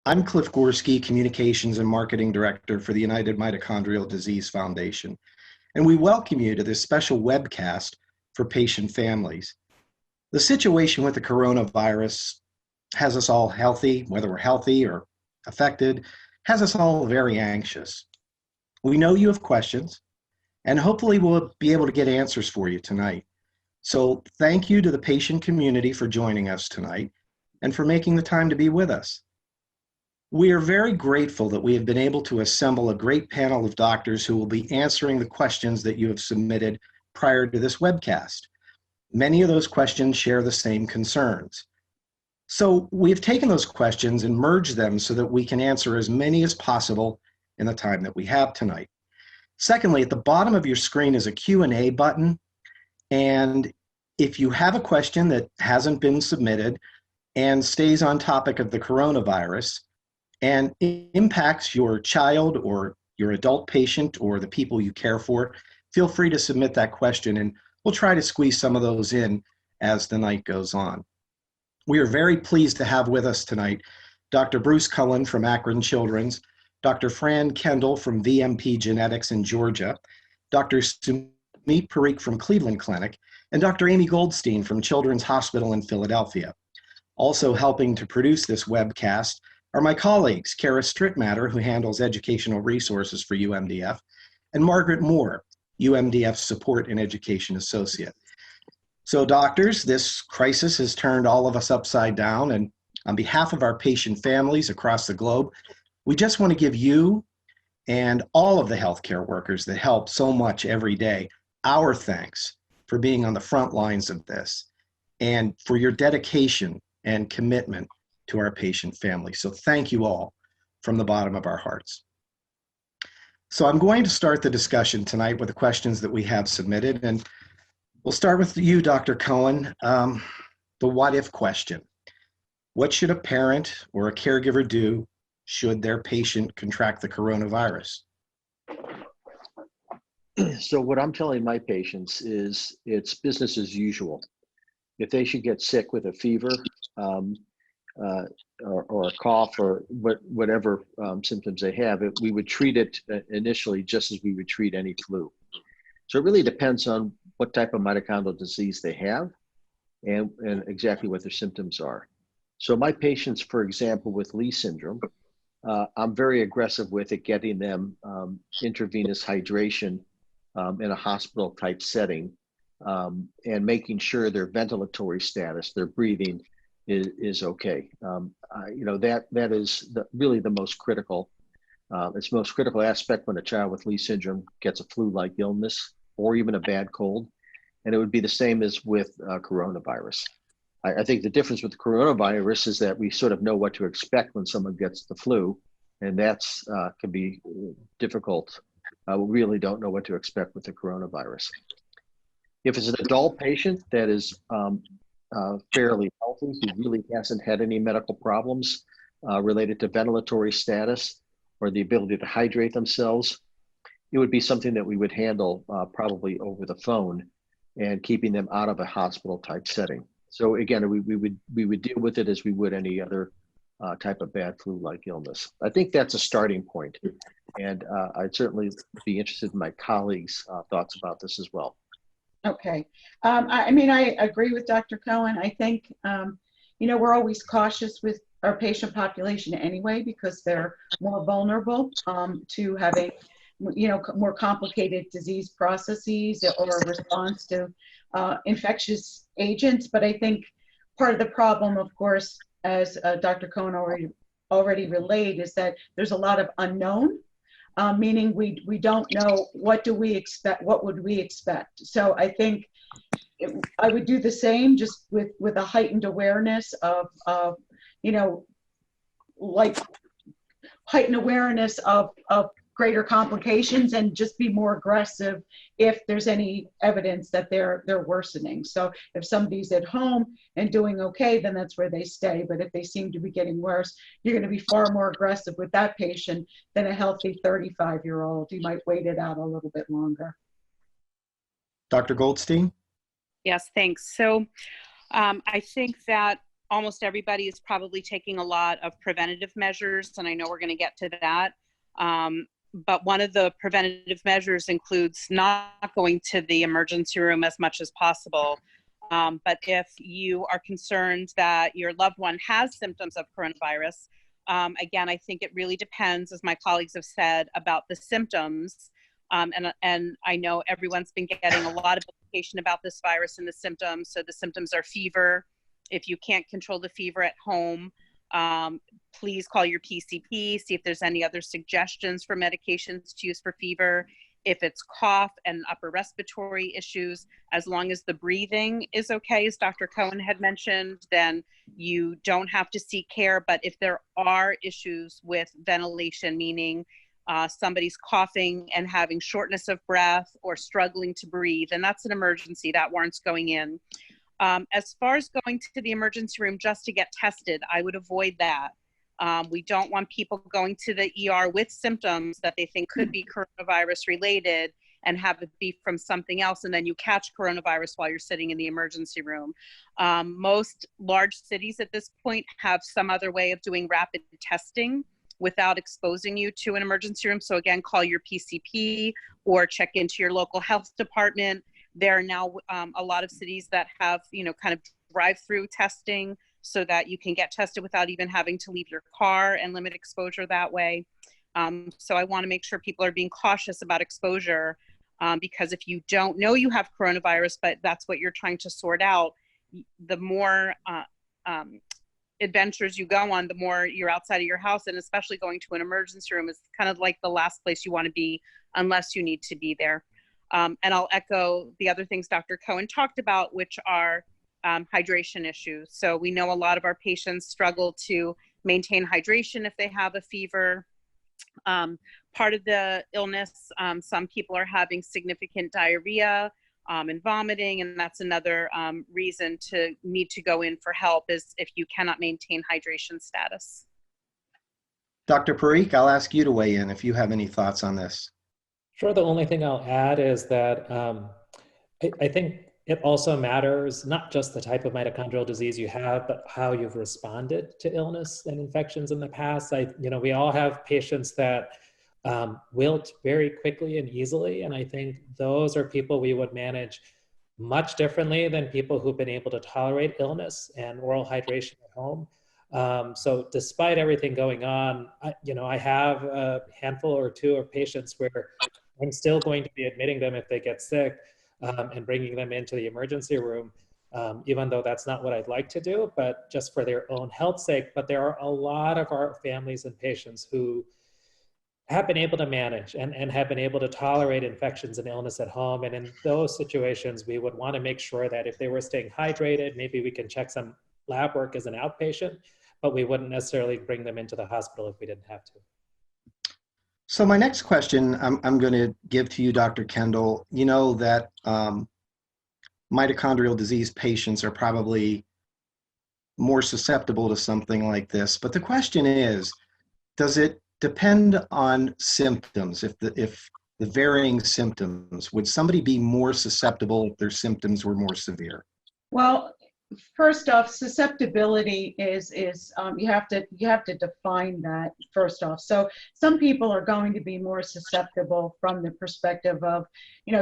I'm Cliff Gorski, Communications and Marketing Director for the United Mitochondrial Disease Foundation, and we welcome you to this special webcast for patient families. The situation with the coronavirus has us all healthy, whether we're healthy or affected, has us all very anxious. We know you have questions, and hopefully we'll be able to get answers for you tonight. So thank you to the patient community for joining us tonight and for making the time to be with us. We are very grateful that we have been able to assemble a great panel of doctors who will be answering the questions that you have submitted prior to this webcast. Many of those questions share the same concerns. So we've taken those questions and merged them so that we can answer as many as possible in the time that we have tonight. Secondly, at the bottom of your screen is a Q&A button. And if you have a question that hasn't been submitted and stays on topic of the coronavirus, and it impacts your child or your adult patient or the people you care for, feel free to submit that question and we'll try to squeeze some of those in as the night goes on. We are very pleased to have with us tonight Dr. Bruce Cullen from Akron Children's, Dr. Fran Kendall from VMP Genetics in Georgia, Dr. Sumit Parikh from Cleveland Clinic, and Dr. Amy Goldstein from Children's Hospital in Philadelphia. Also helping to produce this webcast are my colleagues, Kara Strittmatter, who handles educational resources for UMDF, and Margaret Moore, UMDF Support and Education Associate. So doctors, this crisis has turned all of us upside down, and on behalf of our patient families across the globe, we just want to give you and all of the healthcare workers that help so much every day our thanks for being on the front lines of this and for your dedication and commitment to our patient family. So thank you all from the bottom of our hearts. So I'm going to start the discussion tonight with the questions that we have submitted, and we'll start with you, Dr. Cohen. The what if question. What should a parent or a caregiver do should their patient contract the coronavirus? So what I'm telling my patients is it's business as usual. If they should get sick with a fever, or a cough or whatever symptoms they have, we would treat it initially just as we would treat any flu. So it really depends on what type of mitochondrial disease they have and exactly what their symptoms are. So my patients, for example, with Lee syndrome, I'm very aggressive with it, getting them intravenous hydration in a hospital type setting and making sure their ventilatory status, their breathing, is okay. That is really the most critical. It's the most critical aspect when a child with Lee syndrome gets a flu-like illness or even a bad cold. And it would be the same as with coronavirus. I think the difference with the coronavirus is that we sort of know what to expect when someone gets the flu, and that's can be difficult. We really don't know what to expect with the coronavirus. If it's an adult patient that is fairly healthy, who really hasn't had any medical problems related to ventilatory status or the ability to hydrate themselves, it would be something that we would handle probably over the phone and keeping them out of a hospital type setting. So again, we would deal with it as we would any other type of bad flu-like illness. I think that's a starting point. And I'd certainly be interested in my colleagues' thoughts about this as well. Okay. I agree with Dr. Cohen. I think, we're always cautious with our patient population anyway, because they're more vulnerable to having, more complicated disease processes or response to infectious agents. But I think part of the problem, of course, as Dr. Cohen already relayed, is that there's a lot of unknown. Meaning we don't know what would we expect. So I think I would do the same, just with a heightened awareness of heightened awareness of greater complications, and just be more aggressive if there's any evidence that they're worsening. So if somebody's at home and doing okay, then that's where they stay. But if they seem to be getting worse, you're going to be far more aggressive with that patient than a healthy 35-year-old. You might wait it out a little bit longer. Dr. Goldstein? Yes, thanks. So I think that almost everybody is probably taking a lot of preventative measures, and I know we're going to get to that. But one of the preventative measures includes not going to the emergency room as much as possible. But if you are concerned that your loved one has symptoms of coronavirus, again, I think it really depends, as my colleagues have said, about the symptoms. And I know everyone's been getting a lot of education about this virus and the symptoms. So the symptoms are fever. If you can't control the fever at home, please call your PCP, see if there's any other suggestions for medications to use for fever. If it's cough and upper respiratory issues, as long as the breathing is okay, as Dr. Cohen had mentioned, then you don't have to seek care. But if there are issues with ventilation, meaning somebody's coughing and having shortness of breath or struggling to breathe, and that's an emergency that warrants going in. As far as going to the emergency room just to get tested, I would avoid that. We don't want people going to the ER with symptoms that they think could be coronavirus related and have it be from something else, and then you catch coronavirus while you're sitting in the emergency room. Most large cities at this point have some other way of doing rapid testing without exposing you to an emergency room. So again, call your PCP or check into your local health department. There are now a lot of cities that have, kind of drive-through testing so that you can get tested without even having to leave your car and limit exposure that way. So I want to make sure people are being cautious about exposure because if you don't know you have coronavirus, but that's what you're trying to sort out, the more adventures you go on, the more you're outside of your house, and especially going to an emergency room is kind of like the last place you want to be unless you need to be there. And I'll echo the other things Dr. Cohen talked about, which are hydration issues. So we know a lot of our patients struggle to maintain hydration if they have a fever. Part of the illness, some people are having significant diarrhea and vomiting, and that's another reason to need to go in for help is if you cannot maintain hydration status. Dr. Parikh, I'll ask you to weigh in if you have any thoughts on this. Sure. The only thing I'll add is that I think it also matters not just the type of mitochondrial disease you have, but how you've responded to illness and infections in the past. We all have patients that wilt very quickly and easily, and I think those are people we would manage much differently than people who've been able to tolerate illness and oral hydration at home. So despite everything going on, I have a handful or two of patients where I'm still going to be admitting them if they get sick and bringing them into the emergency room, even though that's not what I'd like to do, but just for their own health sake. But there are a lot of our families and patients who have been able to manage and have been able to tolerate infections and illness at home. And in those situations, we would want to make sure that if they were staying hydrated, maybe we can check some lab work as an outpatient, but we wouldn't necessarily bring them into the hospital if we didn't have to. So my next question I'm going to give to you, Dr. Kendall. You know that mitochondrial disease patients are probably more susceptible to something like this. But the question is, does it depend on symptoms? If the varying symptoms, would somebody be more susceptible if their symptoms were more severe? Well, first off, susceptibility is you have to define that first off. So some people are going to be more susceptible from the perspective of,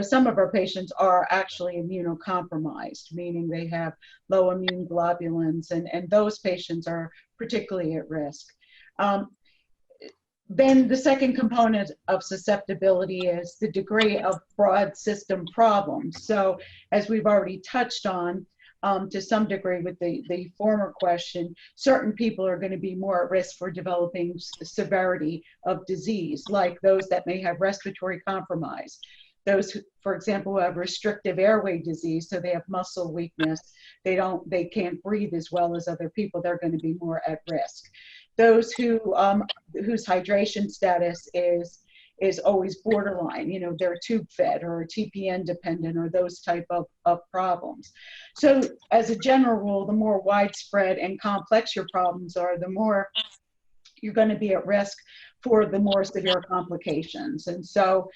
some of our patients are actually immunocompromised, meaning they have low immune globulins, and those patients are particularly at risk. Then the second component of susceptibility is the degree of broad system problems. So as we've already touched on, to some degree with the former question, certain people are going to be more at risk for developing severity of disease, like those that may have respiratory compromise. Those, for example, who have restrictive airway disease, so they have muscle weakness, they can't breathe as well as other people, they're going to be more at risk. Those whose hydration status is always borderline, they're tube fed or TPN dependent or those type of problems. So as a general rule, the more widespread and complex your problems are, the more you're going to be at risk for the more severe complications. And so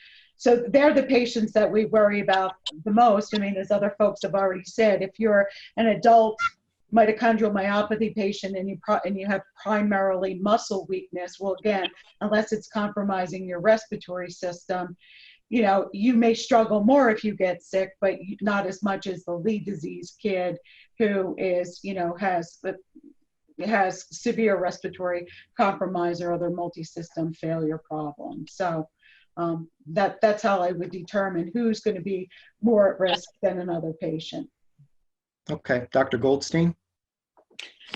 they're the patients that we worry about the most. I mean, as other folks have already said, if you're an adult mitochondrial myopathy patient and you have primarily muscle weakness, well, again, unless it's compromising your respiratory system, you know, you may struggle more if you get sick, but not as much as the Leigh disease kid who is, you know, has severe respiratory compromise or other multi-system failure problems. So that's how I would determine who's going to be more at risk than another patient. Okay, Dr. Goldstein?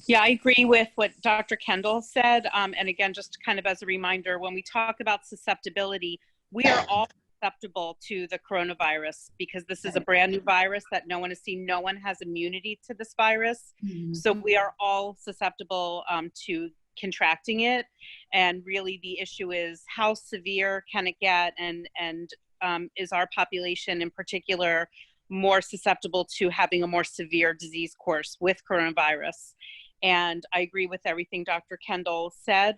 Yeah, I agree with what Dr. Kendall said. And again, just kind of as a reminder, when we talk about susceptibility, we are all susceptible to the coronavirus because this is a brand new virus that no one has seen. No one has immunity to this virus. Mm-hmm. So we are all susceptible to contracting it. And really the issue is how severe can it get, and is our population in particular more susceptible to having a more severe disease course with coronavirus. And I agree with everything Dr. Kendall said.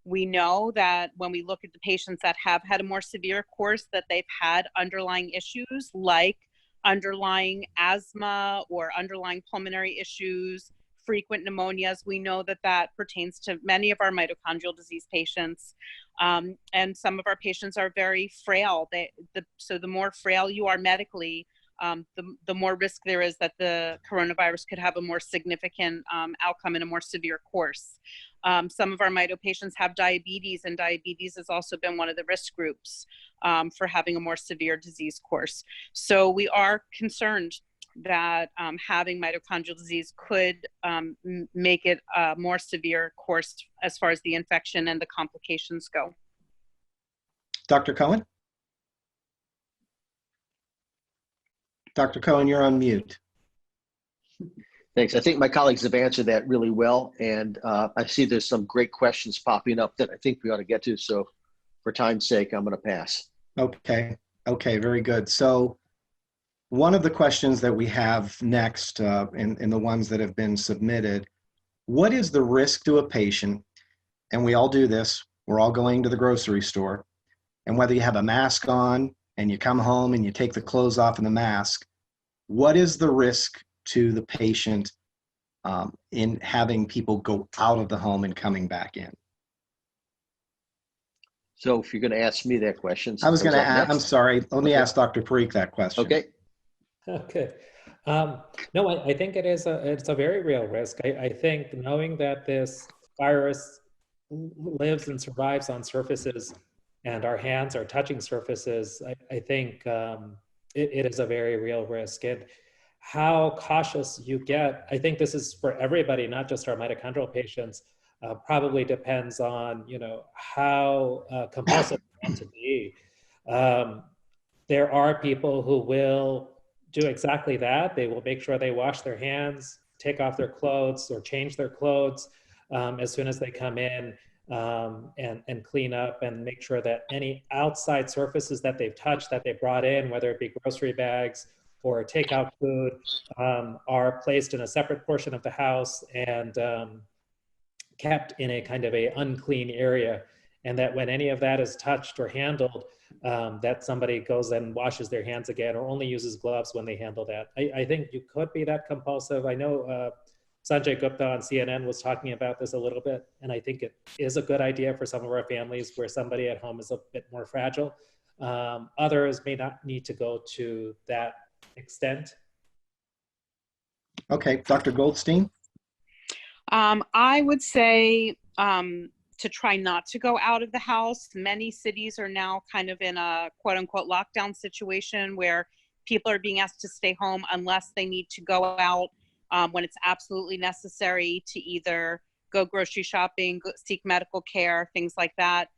We know that when we look at the patients that have had a more severe course, that they've had underlying issues like underlying asthma or underlying pulmonary issues, frequent pneumonias. We know that that pertains to many of our mitochondrial disease patients. And some of our patients are very frail. So the more frail you are medically, the more risk there is that the coronavirus could have a more significant outcome in a more severe course. Some of our Mito patients have diabetes, and diabetes has also been one of the risk groups for having a more severe disease course. So we are concerned that having mitochondrial disease could make it a more severe course as far as the infection and the complications go. Dr. Cohen? Dr. Cohen, you're on mute. Thanks. I think my colleagues have answered that really well. And I see there's some great questions popping up that I think we ought to get to. So for time's sake, I'm going to pass. Okay, very good. So one of the questions that we have next in the ones that have been submitted, what is the risk to a patient? And we all do this. We're all going to the grocery store. And whether you have a mask on and you come home and you take the clothes off and the mask, what is the risk to the patient in having people go out of the home and coming back in? So if you're going to ask me that question. I was going to ask, I'm sorry, let me ask Dr. Parikh that question. Okay. No, I think it's a very real risk. I think knowing that this virus lives and survives on surfaces and our hands are touching surfaces, I think it is a very real risk. And how cautious you get, I think this is for everybody, not just our mitochondrial patients, probably depends on, you know, how compulsive you want to be. There are people who will do exactly that. They will make sure they wash their hands, take off their clothes or change their clothes as soon as they come in, and clean up and make sure that any outside surfaces that they've touched, that they brought in, whether it be grocery bags or takeout food, are placed in a separate portion of the house and kept in a kind of a unclean area. And that when any of that is touched or handled, that somebody goes and washes their hands again or only uses gloves when they handle that. I think you could be that compulsive. I know Sanjay Gupta on CNN was talking about this a little bit, and I think it is a good idea for some of our families where somebody at home is a bit more fragile. Others may not need to go to that extent. Okay, Dr. Goldstein? I would say to try not to go out of the house. Many cities are now kind of in a quote unquote lockdown situation where people are being asked to stay home unless they need to go out when it's absolutely necessary to either go grocery shopping, seek medical care, things like that.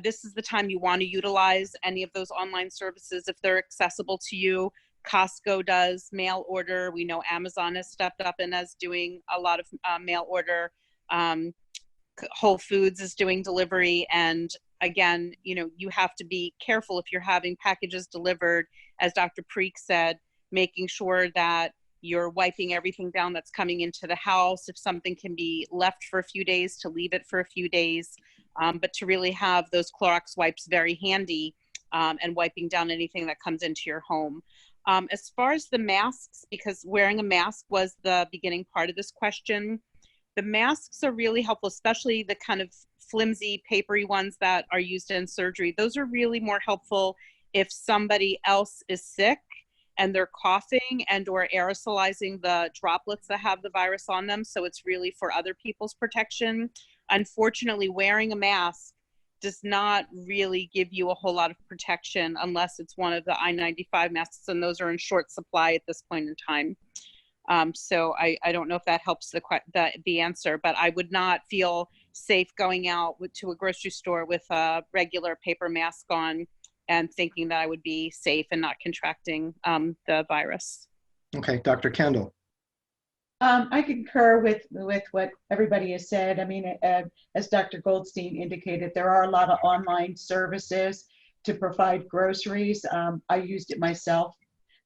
This is the time you want to utilize any of those online services if they're accessible to you. Costco does mail order. We know Amazon has stepped up and is doing a lot of mail order. Whole Foods is doing delivery. And again, you know, you have to be careful if you're having packages delivered, as Dr. Parikh said, making sure that you're wiping everything down that's coming into the house. If something can be left for a few days, to leave it for a few days, but to really have those Clorox wipes very handy and wiping down anything that comes into your home. As far as the masks, because wearing a mask was the beginning part of this question, the masks are really helpful, especially the kind of flimsy, papery ones that are used in surgery. Those are really more helpful if somebody else is sick and they're coughing and or aerosolizing the droplets that have the virus on them. So it's really for other people's protection. Unfortunately, wearing a mask does not really give you a whole lot of protection unless it's one of the I-95 masks, and those are in short supply at this point in time. So I don't know if that helps the answer, but I would not feel safe going out to a grocery store with a regular paper mask on and thinking that I would be safe and not contracting the virus. Okay, Dr. Kendall. I concur with what everybody has said. I mean, as Dr. Goldstein indicated, there are a lot of online services to provide groceries. I used it myself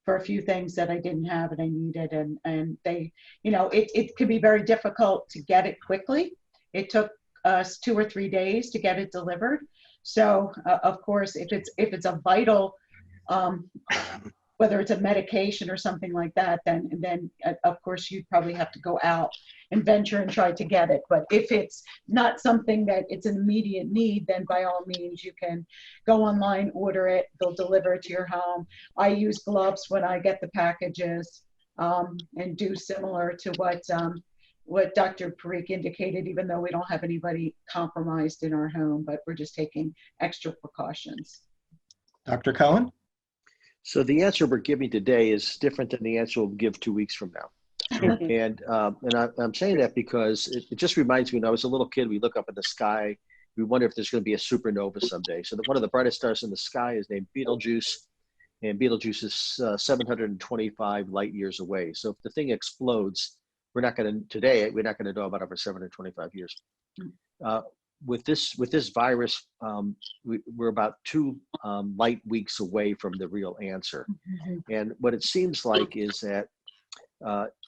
for a few things that I didn't have and I needed, and they, you know, it can be very difficult to get it quickly. It took us 2 or 3 days to get it delivered. So of course, if it's a vital, whether it's a medication or something like that, then of course you'd probably have to go out and venture and try to get it. But if it's not something that it's an immediate need, then by all means you can go online, order it, they'll deliver it to your home. I use gloves when I get the packages, and do similar to what Dr. Parikh indicated, even though we don't have anybody compromised in our home, but we're just taking extra precautions. Dr. Cohen? So the answer we're giving today is different than the answer we'll give 2 weeks from now. And I'm saying that because it just reminds me, when I was a little kid, we look up at the sky, we wonder if there's going to be a supernova someday. So one of the brightest stars in the sky is named Betelgeuse, and Betelgeuse is 725 light years away. So if the thing explodes, we're not going to know about it for 725 years. With this virus, we're about 2 light weeks away from the real answer. And what it seems like is that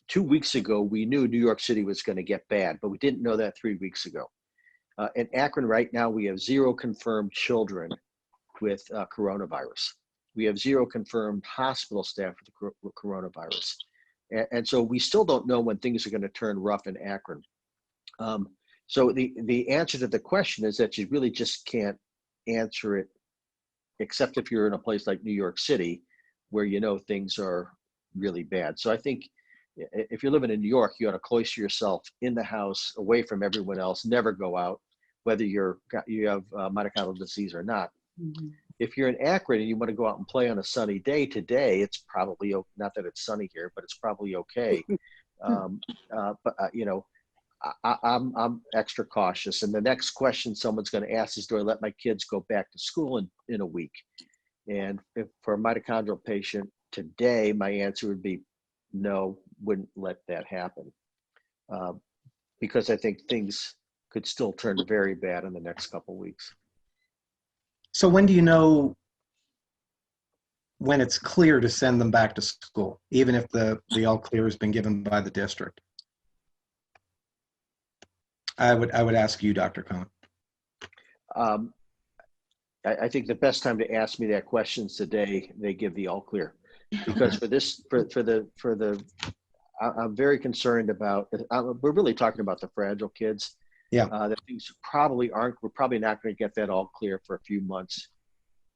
2 weeks ago, we knew New York City was going to get bad, but we didn't know that 3 weeks ago. In Akron right now, we have 0 confirmed children with coronavirus. We have 0 confirmed hospital staff with the coronavirus. And so we still don't know when things are going to turn rough in Akron. So the answer to the question is that you really just can't answer it, except if you're in a place like New York City, where you know things are really bad. So I think if you're living in New York, you ought to cloister yourself in the house, away from everyone else, never go out, whether you have mitochondrial disease or not. If you're in Akron and you want to go out and play on a sunny day today, it's probably, not that it's sunny here, but it's probably okay. You know, I'm extra cautious. And the next question someone's going to ask is, do I let my kids go back to school in a week? And if for a mitochondrial patient today, my answer would be no, wouldn't let that happen. Because I think things could still turn very bad in the next couple of weeks. So when do you know when it's clear to send them back to school, even if the all clear has been given by the district? I would ask you, Dr. Cohen. I think the best time to ask me that question is today. They give the all clear, because I'm very concerned about. We're really talking about the fragile kids. Yeah. That things probably aren't. We're probably not going to get that all clear for a few months,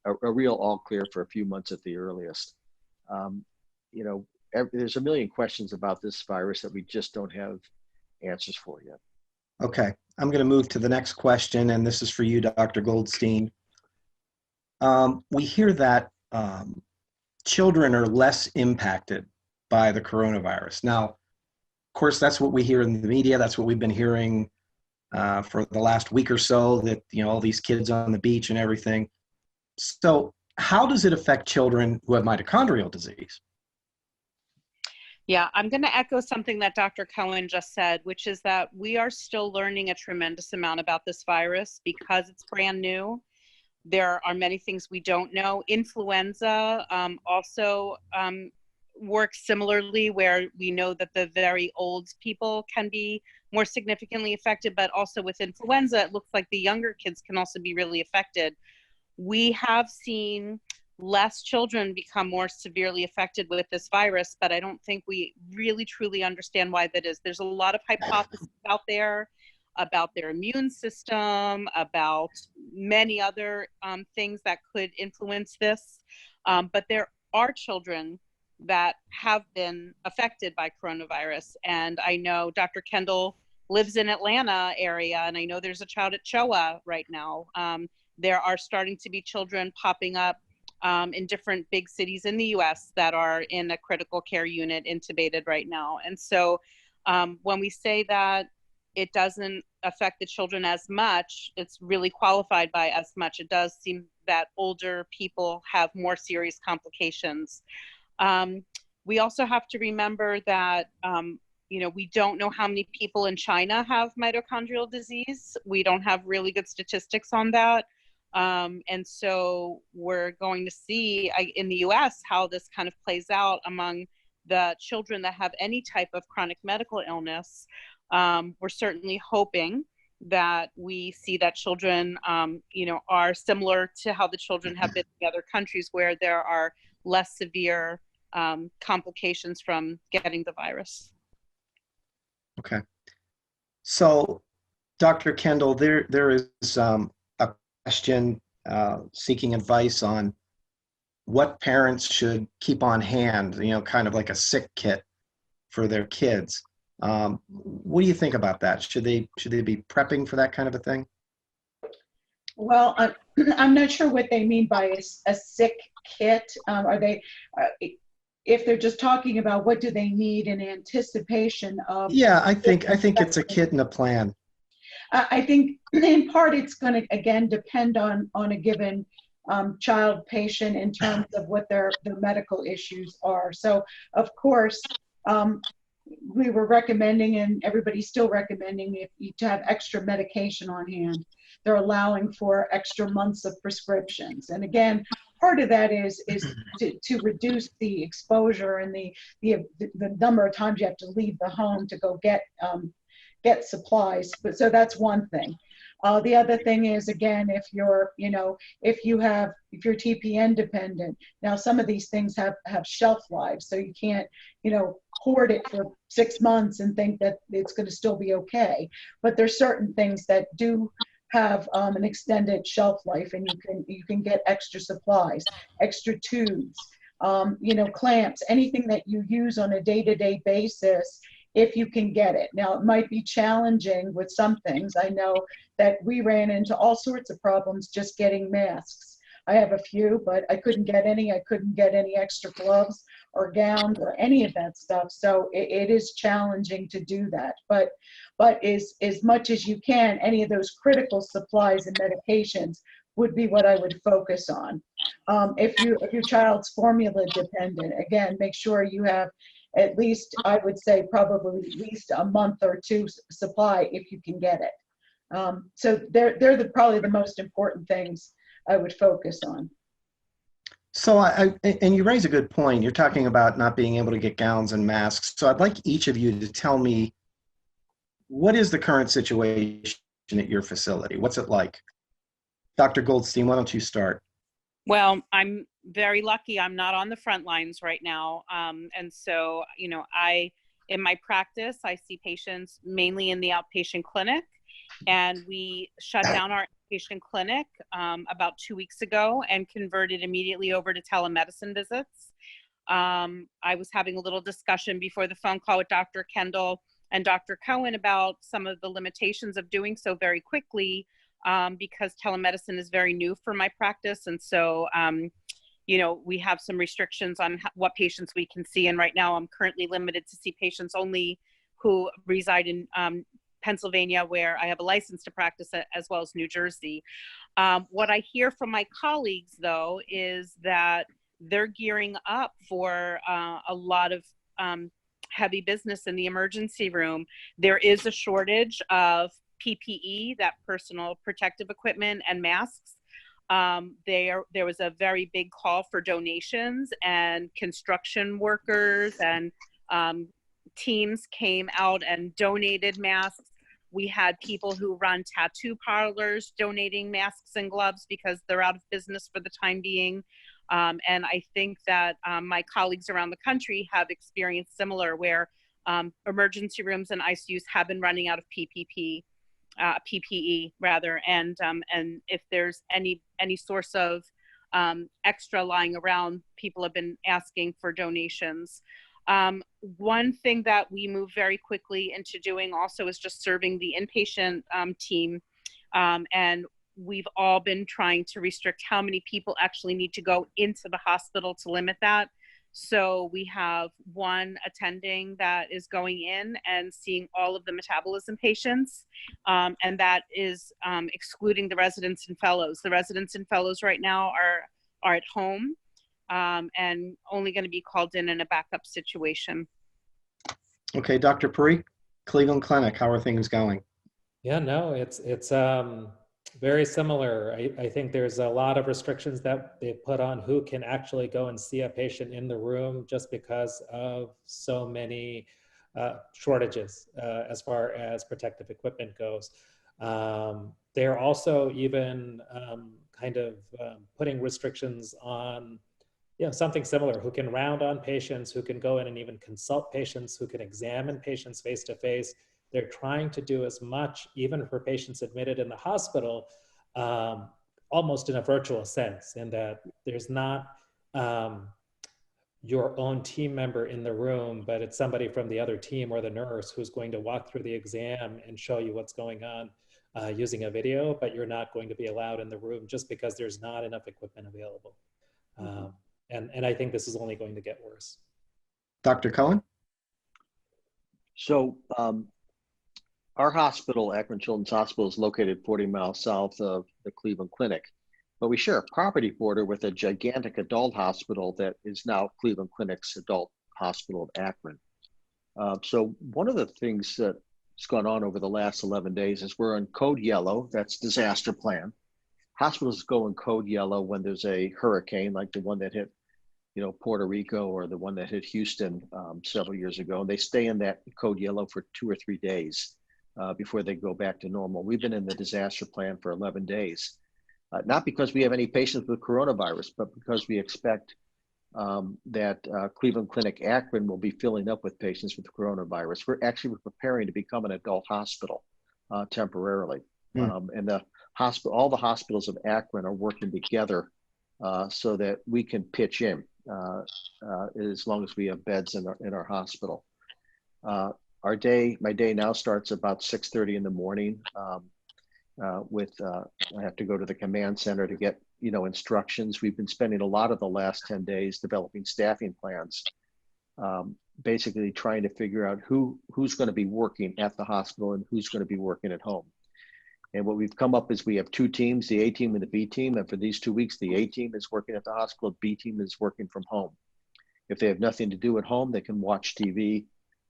a real all clear for a few months at the earliest. You know, there's a million questions about this virus that we just don't have answers for yet. Okay, I'm going to move to the next question, and this is for you, Dr. Goldstein. We hear that children are impacted impacted by the coronavirus. Now, of course, that's what we hear in the media. That's what we've been hearing for the last week or so, that, you know, all these kids on the beach and everything. So how does it affect children who have mitochondrial disease? Yeah, I'm going to echo something that Dr. Cohen just said, which is that we are still learning a tremendous amount about this virus because it's brand new. There are many things we don't know. Influenza also works similarly, where we know that the very old people can be more significantly affected, but also with influenza, it looks like the younger kids can also be really affected. We have seen less children become more severely affected with this virus, but I don't think we really truly understand why that is. There's a lot of hypotheses out there about their immune system, about many other things that could influence this. But there are children that have been affected by coronavirus. And I know Dr. Kendall lives in Atlanta area, and I know there's a child at CHOA right now. There are starting to be children popping up in different big cities in the US that are in a critical care unit intubated right now. And so when we say that it doesn't affect the children as much, it's really qualified by as much. It does seem that older people have more serious complications. We also have to remember that, we don't know how many people in China have mitochondrial disease. We don't have really good statistics on that. And so we're going to see in the US how this kind of plays out among the children that have any type of chronic medical illness. We're certainly hoping that we see that children, are similar to how the children have been in other countries where there are less severe complications from getting the virus. Okay. So, Dr. Kendall, there is a question seeking advice on what parents should keep on hand, kind of like a sick kit for their kids. What do you think about that? Should they be prepping for that kind of a thing? Well, I'm not sure what they mean by a sick kit. Are they, if they're just talking about what do they need in anticipation of? Yeah, I think it's a kit and a plan. I think in part it's going to, again, depend on a given child patient in terms of what their medical issues are. So, of course, we were recommending, and everybody's still recommending, to have extra medication on hand. They're allowing for extra months of prescriptions. And again, part of that is to reduce the exposure and the number of times you have to leave the home to go get supplies. But so that's one thing. The other thing is, again, if you're TPN dependent, now some of these things have shelf lives, so you can't, hoard it for 6 months and think that it's going to still be okay. But there's certain things that do have an extended shelf life, and you can get extra supplies, extra tubes, clamps, anything that you use on a day-to-day basis, if you can get it. Now, it might be challenging with some things. I know that we ran into all sorts of problems just getting masks. I have a few, but I couldn't get any. I couldn't get any extra gloves or gowns or any of that stuff. So it is challenging to do that. But as much as you can, any of those critical supplies and medications would be what I would focus on. If your child's formula dependent, again, make sure you have at least, I would say, probably at least a month or two supply if you can get it. So they're probably the most important things I would focus on. So and you raise a good point. You're talking about not being able to get gowns and masks. So I'd like each of you to tell me, what is the current situation at your facility? What's it like? Dr. Goldstein, why don't you start? Well, I'm very lucky. I'm not on the front lines right now. And so, in my practice, I see patients mainly in the outpatient clinic, and we shut down our outpatient clinic about 2 weeks ago and converted immediately over to telemedicine visits. I was having a little discussion before the phone call with Dr. Kendall and Dr. Cohen about some of the limitations of doing so very quickly, because telemedicine is very new for my practice. And so, we have some restrictions on what patients we can see. And right now I'm currently limited to see patients only who reside in Pennsylvania, where I have a license to practice, as well as New Jersey. What I hear from my colleagues, though, is that they're gearing up for a lot of heavy business in the emergency room. There is a shortage of PPE, that personal protective equipment, and masks. There was a very big call for donations, and construction workers and teams came out and donated masks. We had people who run tattoo parlors donating masks and gloves because they're out of business for the time being. And I think that my colleagues around the country have experienced similar, where emergency rooms and ICUs have been running out of PPE rather, and if there's any source of extra lying around, people have been asking for donations. One thing that we move very quickly into doing also is just serving the inpatient team, and we've all been trying to restrict how many people actually need to go into the hospital to limit that. So we have one attending that is going in and seeing all of the metabolism patients, and that is excluding the residents and fellows. The residents and fellows right now are at home and only going to be called in a backup situation. Okay, Dr. Parikh, Cleveland Clinic, how are things going? Yeah, no, it's very similar. I think there's a lot of restrictions that they've put on who can actually go and see a patient in the room, just because of so many shortages as far as protective equipment goes. They're also even putting restrictions on, something similar, who can round on patients, who can go in and even consult patients, who can examine patients face to face. They're trying to do as much, even for patients admitted in the hospital, almost in a virtual sense, in that there's not your own team member in the room, but it's somebody from the other team or the nurse who's going to walk through the exam and show you what's going on using a video, but you're not going to be allowed in the room just because there's not enough equipment available. And I think this is only going to get worse. Dr. Cohen? So our hospital, Akron Children's Hospital, is located 40 miles south of the Cleveland Clinic, but we share a property border with a gigantic adult hospital that is now Cleveland Clinic's adult hospital of Akron. So one of the things that's gone on over the last 11 days is we're in code yellow. That's disaster plan. Hospitals go in code yellow when there's a hurricane, like the one that hit Puerto Rico, or the one that hit Houston several years ago. And they stay in that code yellow for 2 or 3 days before they go back to normal. We've been in the disaster plan for 11 days, not because we have any patients with coronavirus, but because we expect that Cleveland Clinic Akron will be filling up with patients with coronavirus. We're preparing to become an adult hospital temporarily. And all the hospitals of Akron are working together so that we can pitch in as long as we have beds in our hospital. My day now starts about 6:30 in the morning. I have to go to the command center to get instructions. We've been spending a lot of the last 10 days developing staffing plans, basically trying to figure out who's going to be working at the hospital and who's going to be working at home. And what we've come up is we have 2 teams, the A team and the B team. And for these 2 weeks, the A team is working at the hospital, B team is working from home. If they have nothing to do at home, they can watch TV,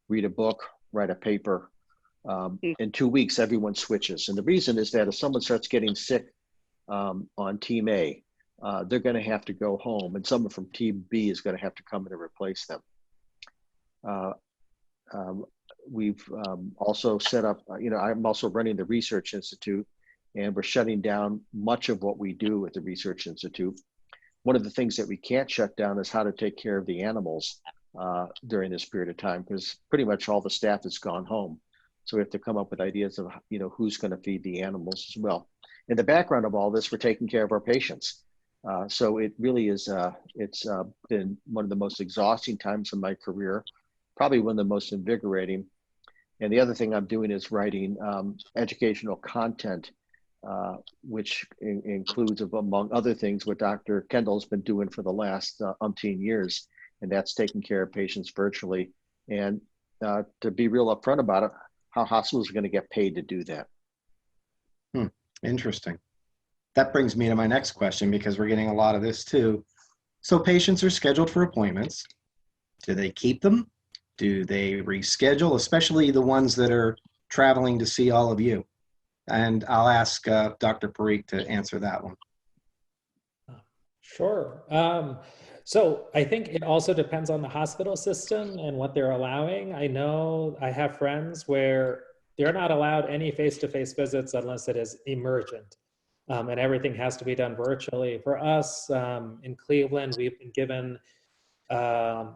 read a book, write a paper. In 2 weeks, everyone switches. And the reason is that if someone starts getting sick on team A, they're going to have to go home, and someone from team B is going to have to come in and replace them. We've also set up, I'm also running the Research Institute, and we're shutting down much of what we do at the Research Institute. One of the things that we can't shut down is how to take care of the animals during this period of time, because pretty much all the staff has gone home. So we have to come up with ideas of, who's going to feed the animals as well. In the background of all this, we're taking care of our patients. So it really is, it's been one of the most exhausting times in my career, probably one of the most invigorating. And the other thing I'm doing is writing educational content, which includes, among other things, what Dr. Kendall's been doing for the last umpteen years, and that's taking care of patients virtually. And to be real upfront about it, how hospitals are going to get paid to do that. Interesting. That brings me to my next question, because we're getting a lot of this too. So patients are scheduled for appointments. Do they keep them? Do they reschedule, especially the ones that are traveling to see all of you? And I'll ask Dr. Parikh to answer that one. Sure. So I think it also depends on the hospital system and what they're allowing. I know I have friends where they're not allowed any face-to-face visits unless it is emergent. and everything has to be done virtually. For us in Cleveland, we've been given kind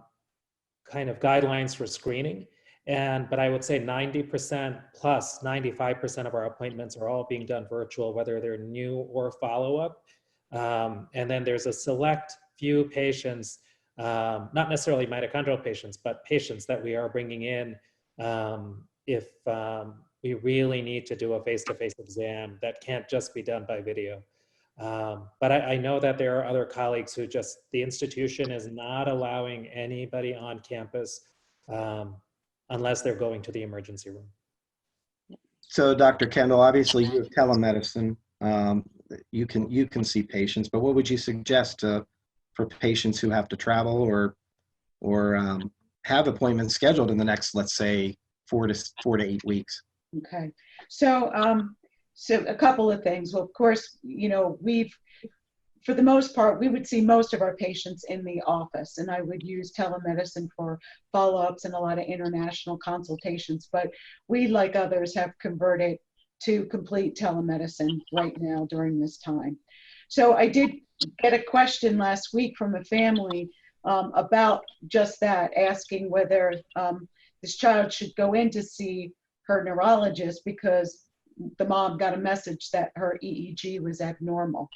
of guidelines for screening. But I would say 90% plus 95% of our appointments are all being done virtual, whether they're new or follow-up. And then there's a select few patients, not necessarily mitochondrial patients, but patients that we are bringing in if we really need to do a face-to-face exam that can't just be done by video. But I know that there are other colleagues who just, the institution is not allowing anybody on campus unless they're going to the emergency room. So, Dr. Kendall, obviously you have telemedicine. You can see patients, but what would you suggest for patients who have to travel or have appointments scheduled in the next, let's say, 4 to 8 weeks? Okay, so a couple of things. Well, of course, you know, for the most part, we would see most of our patients in the office, and I would use telemedicine for follow-ups and a lot of international consultations. But we, like others, have converted to complete telemedicine right now during this time. So I did get a question last week from a family about just that, asking whether this child should go in to see her neurologist because the mom got a message that her EEG was abnormal.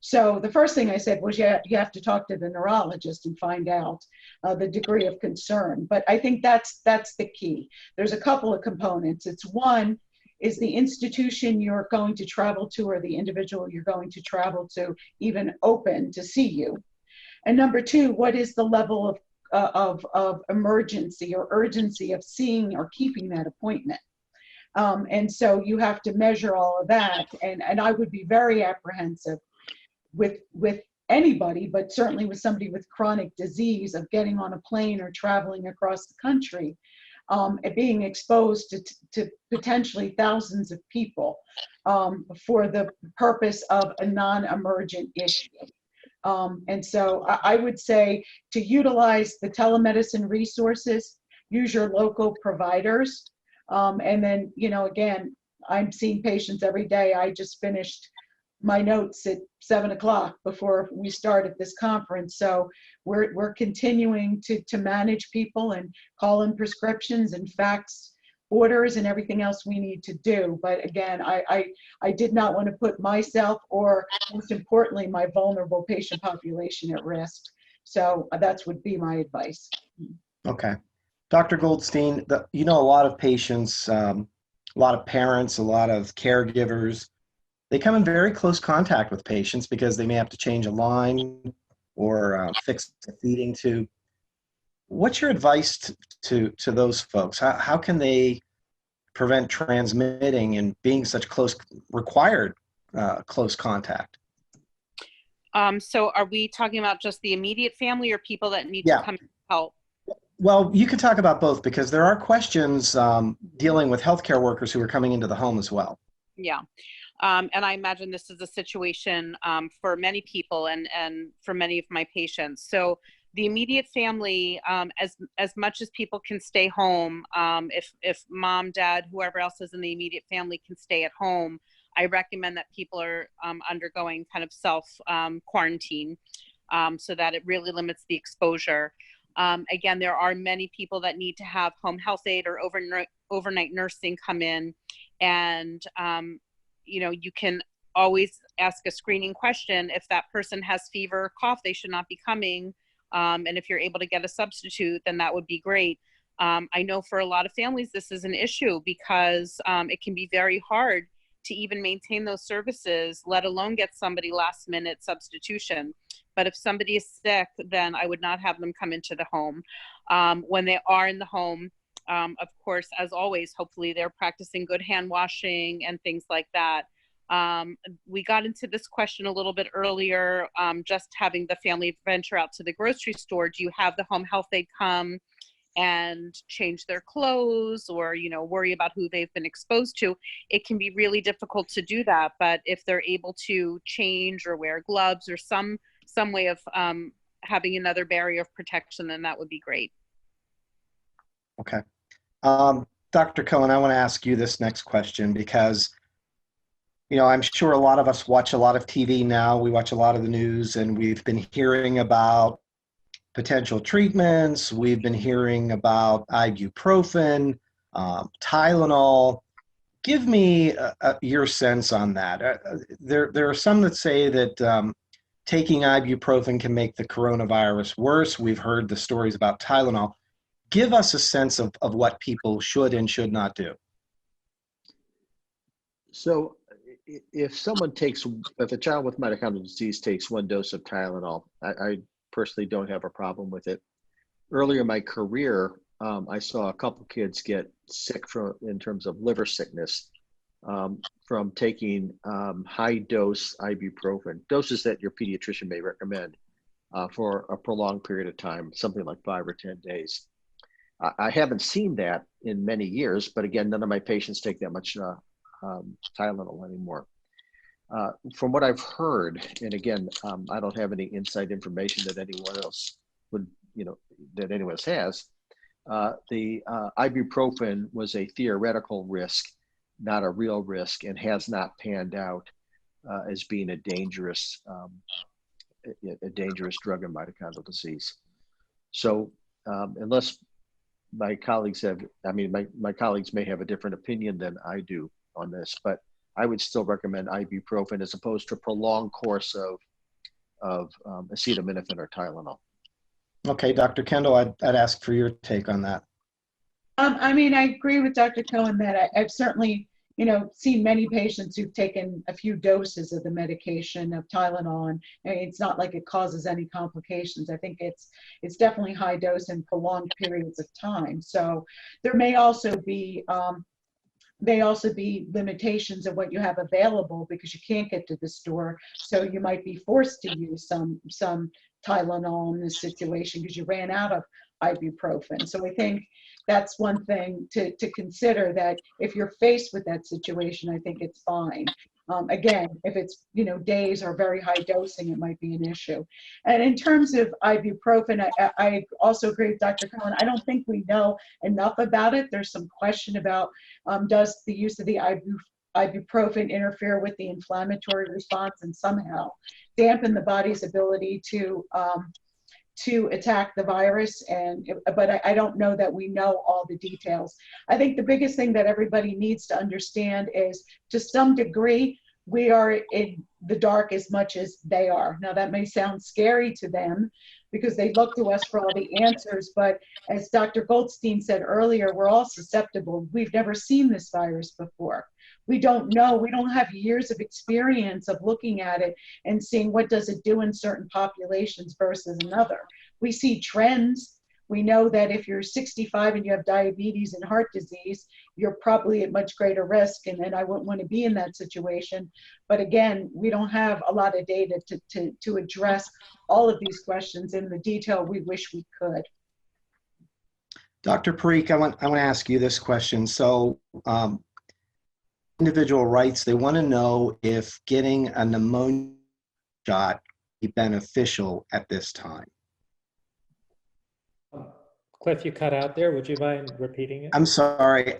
So the first thing I said was, yeah, you have to talk to the neurologist and find out the degree of concern. But I think that's the key. There's a couple of components. It's one, is the institution you're going to travel to or the individual you're going to travel to even open to see you? And number two, what is the level of emergency or urgency of seeing or keeping that appointment? And so you have to measure all of that. And I would be very apprehensive with anybody, but certainly with somebody with chronic disease, of getting on a plane or traveling across the country and being exposed to potentially thousands of people for the purpose of a non-emergent issue. And so I would say to utilize the telemedicine resources, use your local providers. And then, you know, again, I'm seeing patients every day. I just finished my notes at 7 o'clock before we started this conference. So we're continuing to manage people and call in prescriptions and fax orders and everything else we need to do. But again, I did not want to put myself or, most importantly, my vulnerable patient population at risk. So that would be my advice. Okay. Dr. Goldstein, you know, a lot of patients, a lot of parents, a lot of caregivers, they come in very close contact with patients because they may have to change a line or fix a feeding tube. What's your advice to those folks? How can they prevent transmitting and being such close contact? So are we talking about just the immediate family or people that need to come and help? Well, you can talk about both because there are questions dealing with healthcare workers who are coming into the home as well. Yeah. And I imagine this is a situation for many people and for many of my patients. So the immediate family, as much as people can stay home, if mom, dad, whoever else is in the immediate family can stay at home, I recommend that people are undergoing kind of self quarantine so that it really limits the exposure. Again, there are many people that need to have home health aide or overnight nursing come in, and you know, you can always ask a screening question. If that person has fever or cough, they should not be coming. And if you're able to get a substitute, then that would be great. I know for a lot of families, this is an issue because it can be very hard to even maintain those services, let alone get somebody last minute substitution. But if somebody is sick, then I would not have them come into the home. When they are in the home, of course, as always, hopefully they're practicing good hand washing and things like that. We got into this question a little bit earlier, just having the family venture out to the grocery store. Do you have the home health aide come and change their clothes or, you know, worry about who they've been exposed to? It can be really difficult to do that. But if they're able to change or wear gloves or some way of having another barrier of protection, then that would be great. Okay. Dr. Cohen, I want to ask you this next question because You know, I'm sure a lot of us watch a lot of TV now. We watch a lot of the news, and we've been hearing about potential treatments. We've been hearing about ibuprofen, Tylenol. Give me your sense on that. There are some that say that taking ibuprofen can make the coronavirus worse. We've heard the stories about Tylenol. Give us a sense of what people should and should not do. So if a child with mitochondrial disease takes 1 dose of Tylenol, I personally don't have a problem with it. Earlier in my career, I saw a couple kids get sick in terms of liver sickness from taking high dose ibuprofen, doses that your pediatrician may recommend for a prolonged period of time, something like 5 or 10 days. I haven't seen that in many years, but again, none of my patients take that much Tylenol anymore. From what I've heard, and again, I don't have any inside information that anyone else would, that anyone else has, the ibuprofen was a theoretical risk, not a real risk, and has not panned out as being a dangerous drug in mitochondrial disease. So unless my colleagues my colleagues may have a different opinion than I do on this, but I would still recommend ibuprofen as opposed to a prolonged course of acetaminophen or Tylenol. Okay, Dr. Kendall, I'd ask for your take on that. I agree with Dr. Cohen that I've certainly, seen many patients who've taken a few doses of the medication of Tylenol, and it's not like it causes any complications. I think it's definitely high dose and prolonged periods of time. So there may also be limitations of what you have available because you can't get to the store. So you might be forced to use some Tylenol in this situation because you ran out of ibuprofen. So I think that's one thing to consider, that if you're faced with that situation, I think it's fine. Again, if it's, days or very high dosing, it might be an issue. And in terms of ibuprofen, I also agree with Dr. Cohen. I don't think we know enough about it. There's some question about does the use of the ibuprofen interfere with the inflammatory response and somehow dampen the body's ability to attack the virus, but I don't know that we know all the details. I think the biggest thing that everybody needs to understand is, to some degree, we are in the dark as much as they are. Now that may sound scary to them because they look to us for all the answers, but as Dr. Goldstein said earlier, we're all susceptible. We've never seen this virus before. We don't know. We don't have years of experience of looking at it and seeing what does it do in certain populations versus another. We see trends. We know that if you're 65 and you have diabetes and heart disease, you're probably at much greater risk, and I wouldn't want to be in that situation. But again, we don't have a lot of data to address all of these questions in the detail we wish we could. Dr. Parikh, I want to ask you this question. So individual rights, they want to know if getting a pneumonia shot be beneficial at this time. Cliff, you cut out there. Would you mind repeating it? I'm sorry.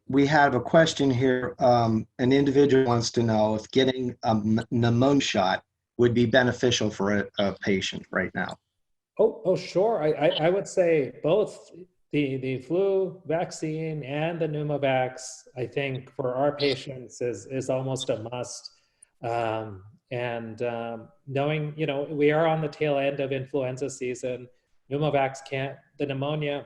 We have a question here. An individual wants to know if getting a pneumonia shot would be beneficial for a patient right now. Oh, sure. I would say both the flu vaccine and the pneumovax, I think for our patients is almost a must. Knowing, we are on the tail end of influenza season, the pneumonia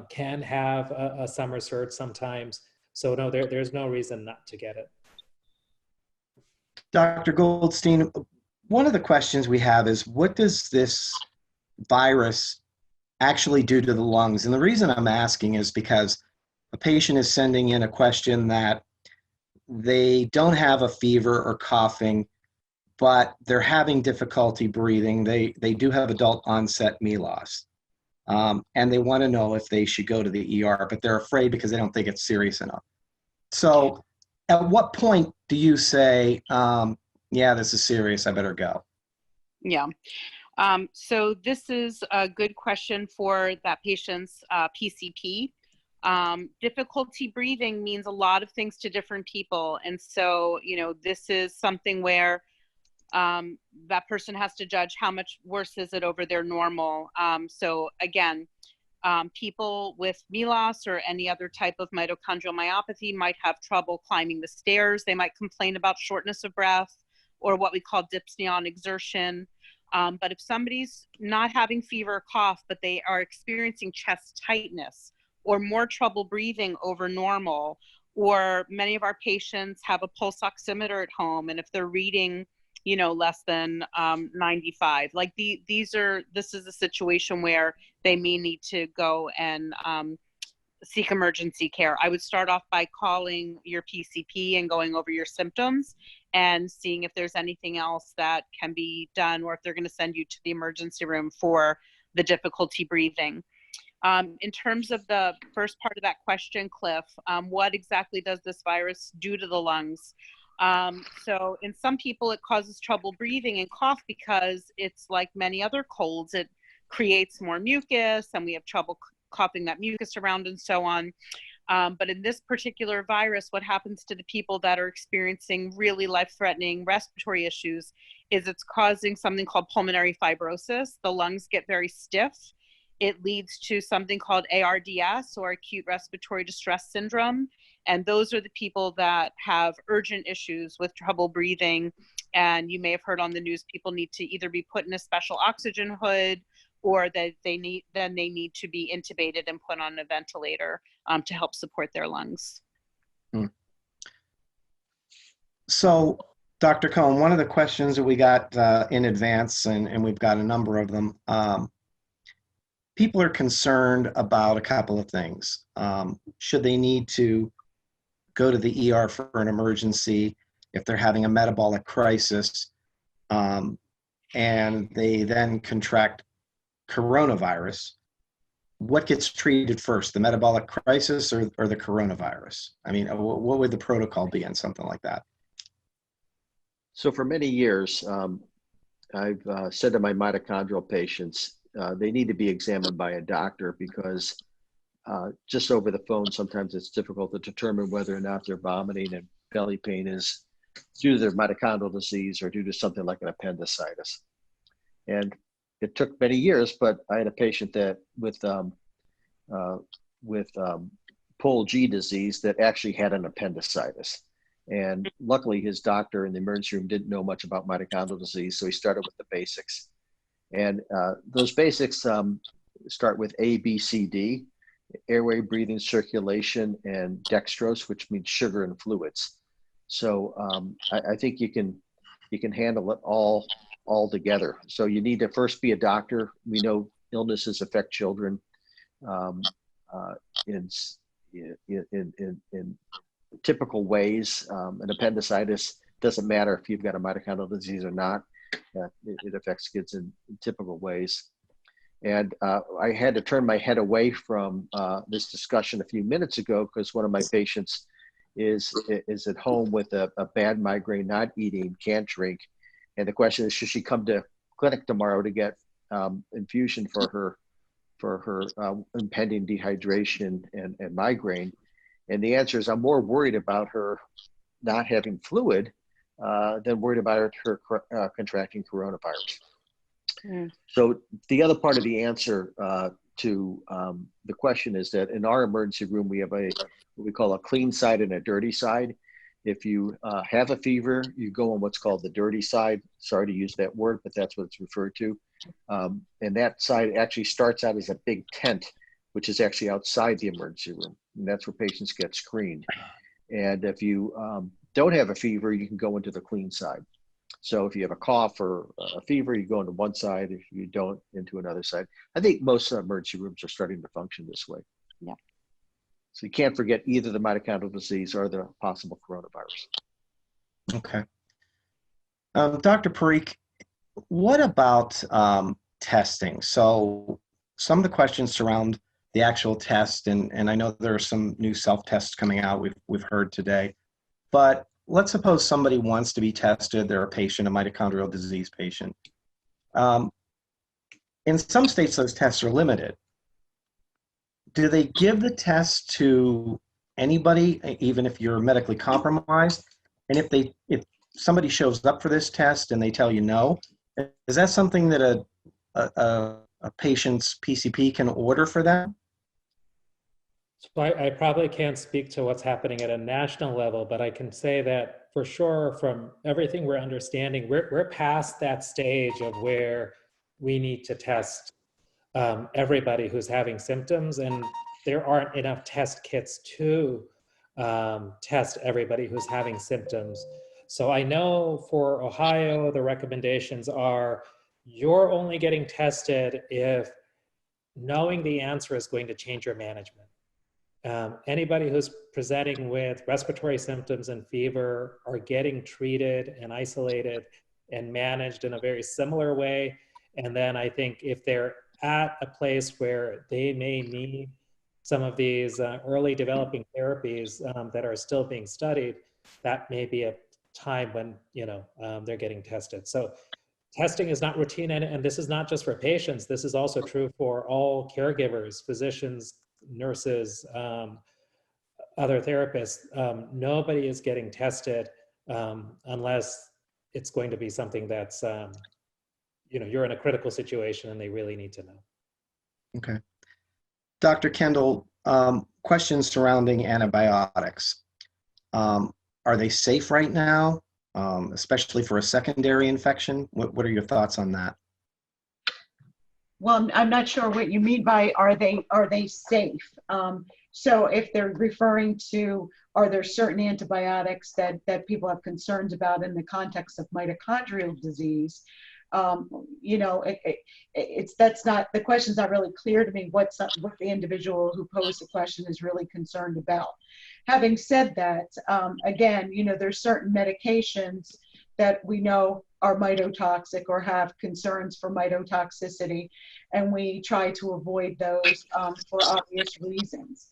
can have a summer surge sometimes. So no, there's no reason not to get it. Dr. Goldstein, one of the questions we have is, what does this virus actually do to the lungs? And the reason I'm asking is because a patient is sending in a question that they don't have a fever or coughing, but they're having difficulty breathing. They do have adult onset me loss. And they want to know if they should go to the ER, but they're afraid because they don't think it's serious enough. So at what point do you say, yeah, this is serious, I better go? Yeah. So this is a good question for that patient's PCP. Difficulty breathing means a lot of things to different people. And so, this is something where that person has to judge how much worse is it over their normal. So again, people with MELAS or any other type of mitochondrial myopathy might have trouble climbing the stairs. They might complain about shortness of breath or what we call dyspnea on exertion. But if somebody's not having fever or cough, but they are experiencing chest tightness or more trouble breathing over normal, or many of our patients have a pulse oximeter at home, and if they're reading, less than 95, like this is a situation where they may need to go and seek emergency care. I would start off by calling your PCP and going over your symptoms and seeing if there's anything else that can be done, or if they're going to send you to the emergency room for the difficulty breathing. In terms of the first part of that question, Cliff, what exactly does this virus do to the lungs? So in some people, it causes trouble breathing and cough because it's like many other colds. It creates more mucus, and we have trouble coughing that mucus around and so on. But in this particular virus, what happens to the people that are experiencing really life-threatening respiratory issues is it's causing something called pulmonary fibrosis. The lungs get very stiff. It leads to something called ARDS, or acute respiratory distress syndrome. And those are the people that have urgent issues with trouble breathing. And you may have heard on the news, people need to either be put in a special oxygen hood, or that they need to be intubated and put on a ventilator to help support their lungs. So, Dr. Cohen, one of the questions that we got in advance, and we've got a number of them, people are concerned about a couple of things. Should they need to go to the ER for an emergency if they're having a metabolic crisis, and they then contract coronavirus? What gets treated first, the metabolic crisis or the coronavirus? I mean, what would the protocol be in something like that? So for many years, I've said to my mitochondrial patients, they need to be examined by a doctor, because just over the phone, sometimes it's difficult to determine whether or not their vomiting and belly pain is due to their mitochondrial disease or due to something like an appendicitis. And it took many years, but I had a patient that with Pol G disease that actually had an appendicitis. And luckily his doctor in the emergency room didn't know much about mitochondrial disease, so he started with the basics. And those basics start with A, B, C, D, airway, breathing, circulation, and dextrose, which means sugar and fluids. So I think you can handle it all together. So you need to first be a doctor. We know illnesses affect children in typical ways. An appendicitis doesn't matter if you've got a mitochondrial disease or not. It affects kids in typical ways. And I had to turn my head away from this discussion a few minutes ago, because one of my patients is at home with a bad migraine, not eating, can't drink. And the question is, should she come to clinic tomorrow to get infusion for her impending dehydration and migraine? And the answer is, I'm more worried about her not having fluid than worried about her contracting coronavirus. So the other part of the answer to the question is that in our emergency room, we have what we call a clean side and a dirty side. If you have a fever, you go on what's called the dirty side. Sorry to use that word, but that's what it's referred to. And that side actually starts out as a big tent, which is actually outside the emergency room. And that's where patients get screened. And if you don't have a fever, you can go into the clean side. So if you have a cough or a fever, you go into one side. If you don't, into another side. I think most emergency rooms are starting to function this way. Yeah. So you can't forget either the mitochondrial disease or the possible coronavirus. Okay. Dr. Parikh, what about testing? So some of the questions surround the actual test, and I know there are some new self-tests coming out we've heard today, but let's suppose somebody wants to be tested. They're a patient, a mitochondrial disease patient. In some states, those tests are limited. do they give the test to anybody, even if you're medically compromised? And if somebody shows up for this test and they tell you no, is that something that a patient's PCP can order for them? So I probably can't speak to what's happening at a national level, but I can say that for sure, from everything we're understanding, we're past that stage of where we need to test everybody who's having symptoms, and there aren't enough test kits to test everybody who's having symptoms. So I know for Ohio, the recommendations are you're only getting tested if knowing the answer is going to change your management. Anybody who's presenting with respiratory symptoms and fever are getting treated and isolated and managed in a very similar way. And then I think if they're at a place where they may need some of these early developing therapies that are still being studied, that may be a time when they're getting tested. So testing is not routine, and this is not just for patients. This is also true for all caregivers, physicians, nurses, other therapists. Nobody is getting tested unless it's going to be something that's, you're in a critical situation and they really need to know. Okay. Dr. Kendall, questions surrounding antibiotics. Are they safe right now, especially for a secondary infection? What are your thoughts on that? Well, I'm not sure what you mean by are they safe? So if they're referring to, are there certain antibiotics that people have concerns about in the context of mitochondrial disease? That's not, the question's not really clear to me what the individual who posed the question is really concerned about. Having said that, again, there's certain medications that we know are mitotoxic or have concerns for mitotoxicity, and we try to avoid those for obvious reasons.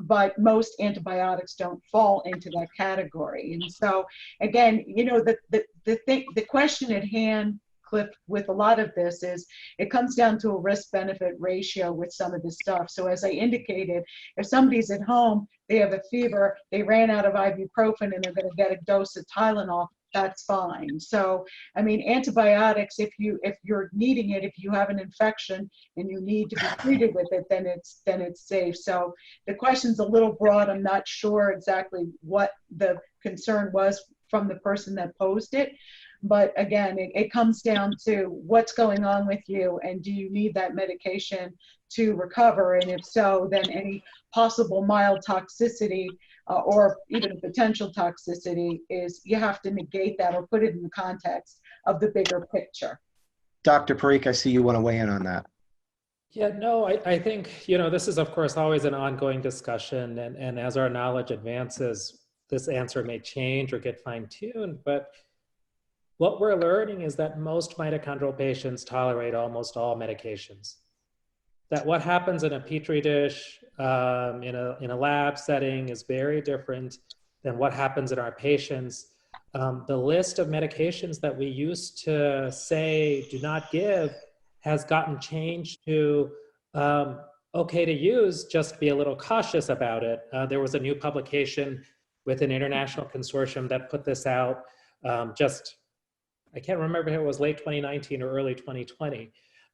But most antibiotics don't fall into that category. And so, again, the question at hand, Cliff, with a lot of this is it comes down to a risk-benefit ratio with some of this stuff. So as I indicated, if somebody's at home, they have a fever, they ran out of ibuprofen and they're going to get a dose of Tylenol, that's fine. So, I mean, antibiotics, if you're needing it, if you have an infection and you need to be treated with it, then it's safe. So the question's a little broad. I'm not sure exactly what the concern was from the person that posed it. But again, it comes down to what's going on with you and do you need that medication to recover? And if so, then any possible mild toxicity or even potential toxicity is, you have to negate that or put it in the context of the bigger picture. Dr. Parikh, I see you want to weigh in on that. Yeah, no, I think, this is of course always an ongoing discussion, and as our knowledge advances, this answer may change or get fine-tuned, but what we're learning is that most mitochondrial patients tolerate almost all medications. That what happens in a petri dish, in a lab setting is very different than what happens in our patients. The list of medications that we used to say do not give has gotten changed to okay to use, just be a little cautious about it. There was a new publication with an international consortium that put this out I can't remember if it was late 2019 or early 2020.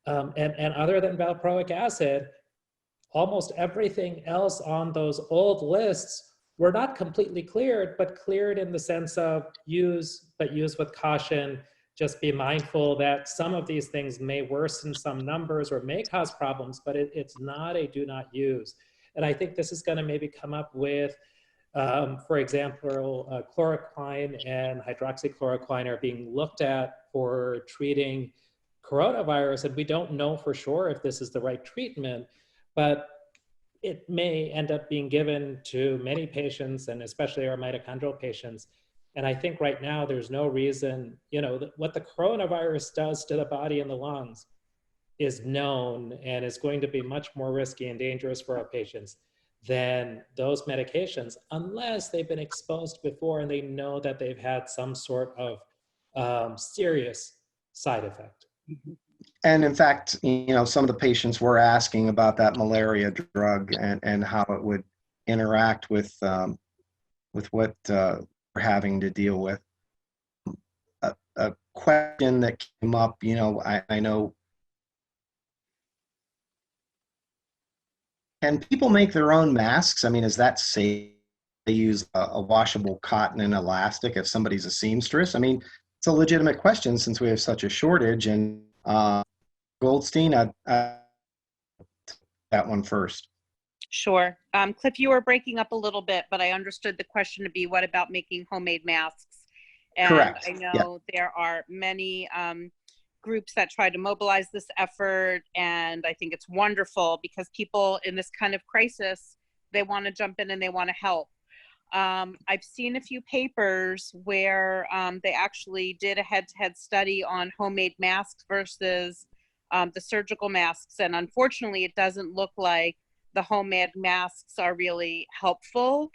And other than valproic acid, almost everything else on those old lists were not completely cleared, but cleared in the sense of use, but use with caution. Just be mindful that some of these things may worsen some numbers or may cause problems, but it's not a do not use. And I think this is going to maybe come up with, for example, chloroquine and hydroxychloroquine are being looked at for treating coronavirus, and we don't know for sure if this is the right treatment, but it may end up being given to many patients, and especially our mitochondrial patients. And I think right now there's no reason, what the coronavirus does to the body and the lungs is known and is going to be much more risky and dangerous for our patients than those medications, unless they've been exposed before and they know that they've had some sort of serious side effect. And in fact, some of the patients were asking about that malaria drug and how it would interact with what we're having to deal with. A question that came up, I know, can people make their own masks? I mean, is that safe? They use a washable cotton and elastic if somebody's a seamstress? I mean, it's a legitimate question since we have such a shortage. And Goldstein, that one first. Sure. Cliff, you were breaking up a little bit, but I understood the question to be, what about making homemade masks? And Correct. I know there are many groups that try to mobilize this effort, and I think it's wonderful because people in this kind of crisis, they want to jump in and they want to help. I've seen a few papers where they actually did a head-to-head study on homemade masks versus the surgical masks, and unfortunately, it doesn't look like the homemade masks are really helpful,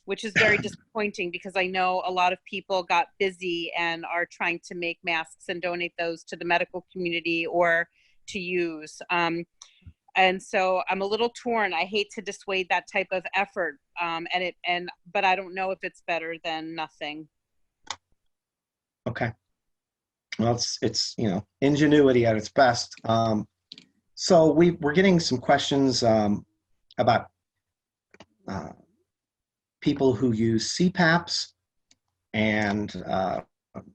which is very disappointing because I know a lot of people got busy and are trying to make masks and donate those to the medical community or to use. And so I'm a little torn. I hate to dissuade that type of effort, but I don't know if it's better than nothing. Okay. Well, it's ingenuity at its best. So we're getting some questions about people who use CPAPs and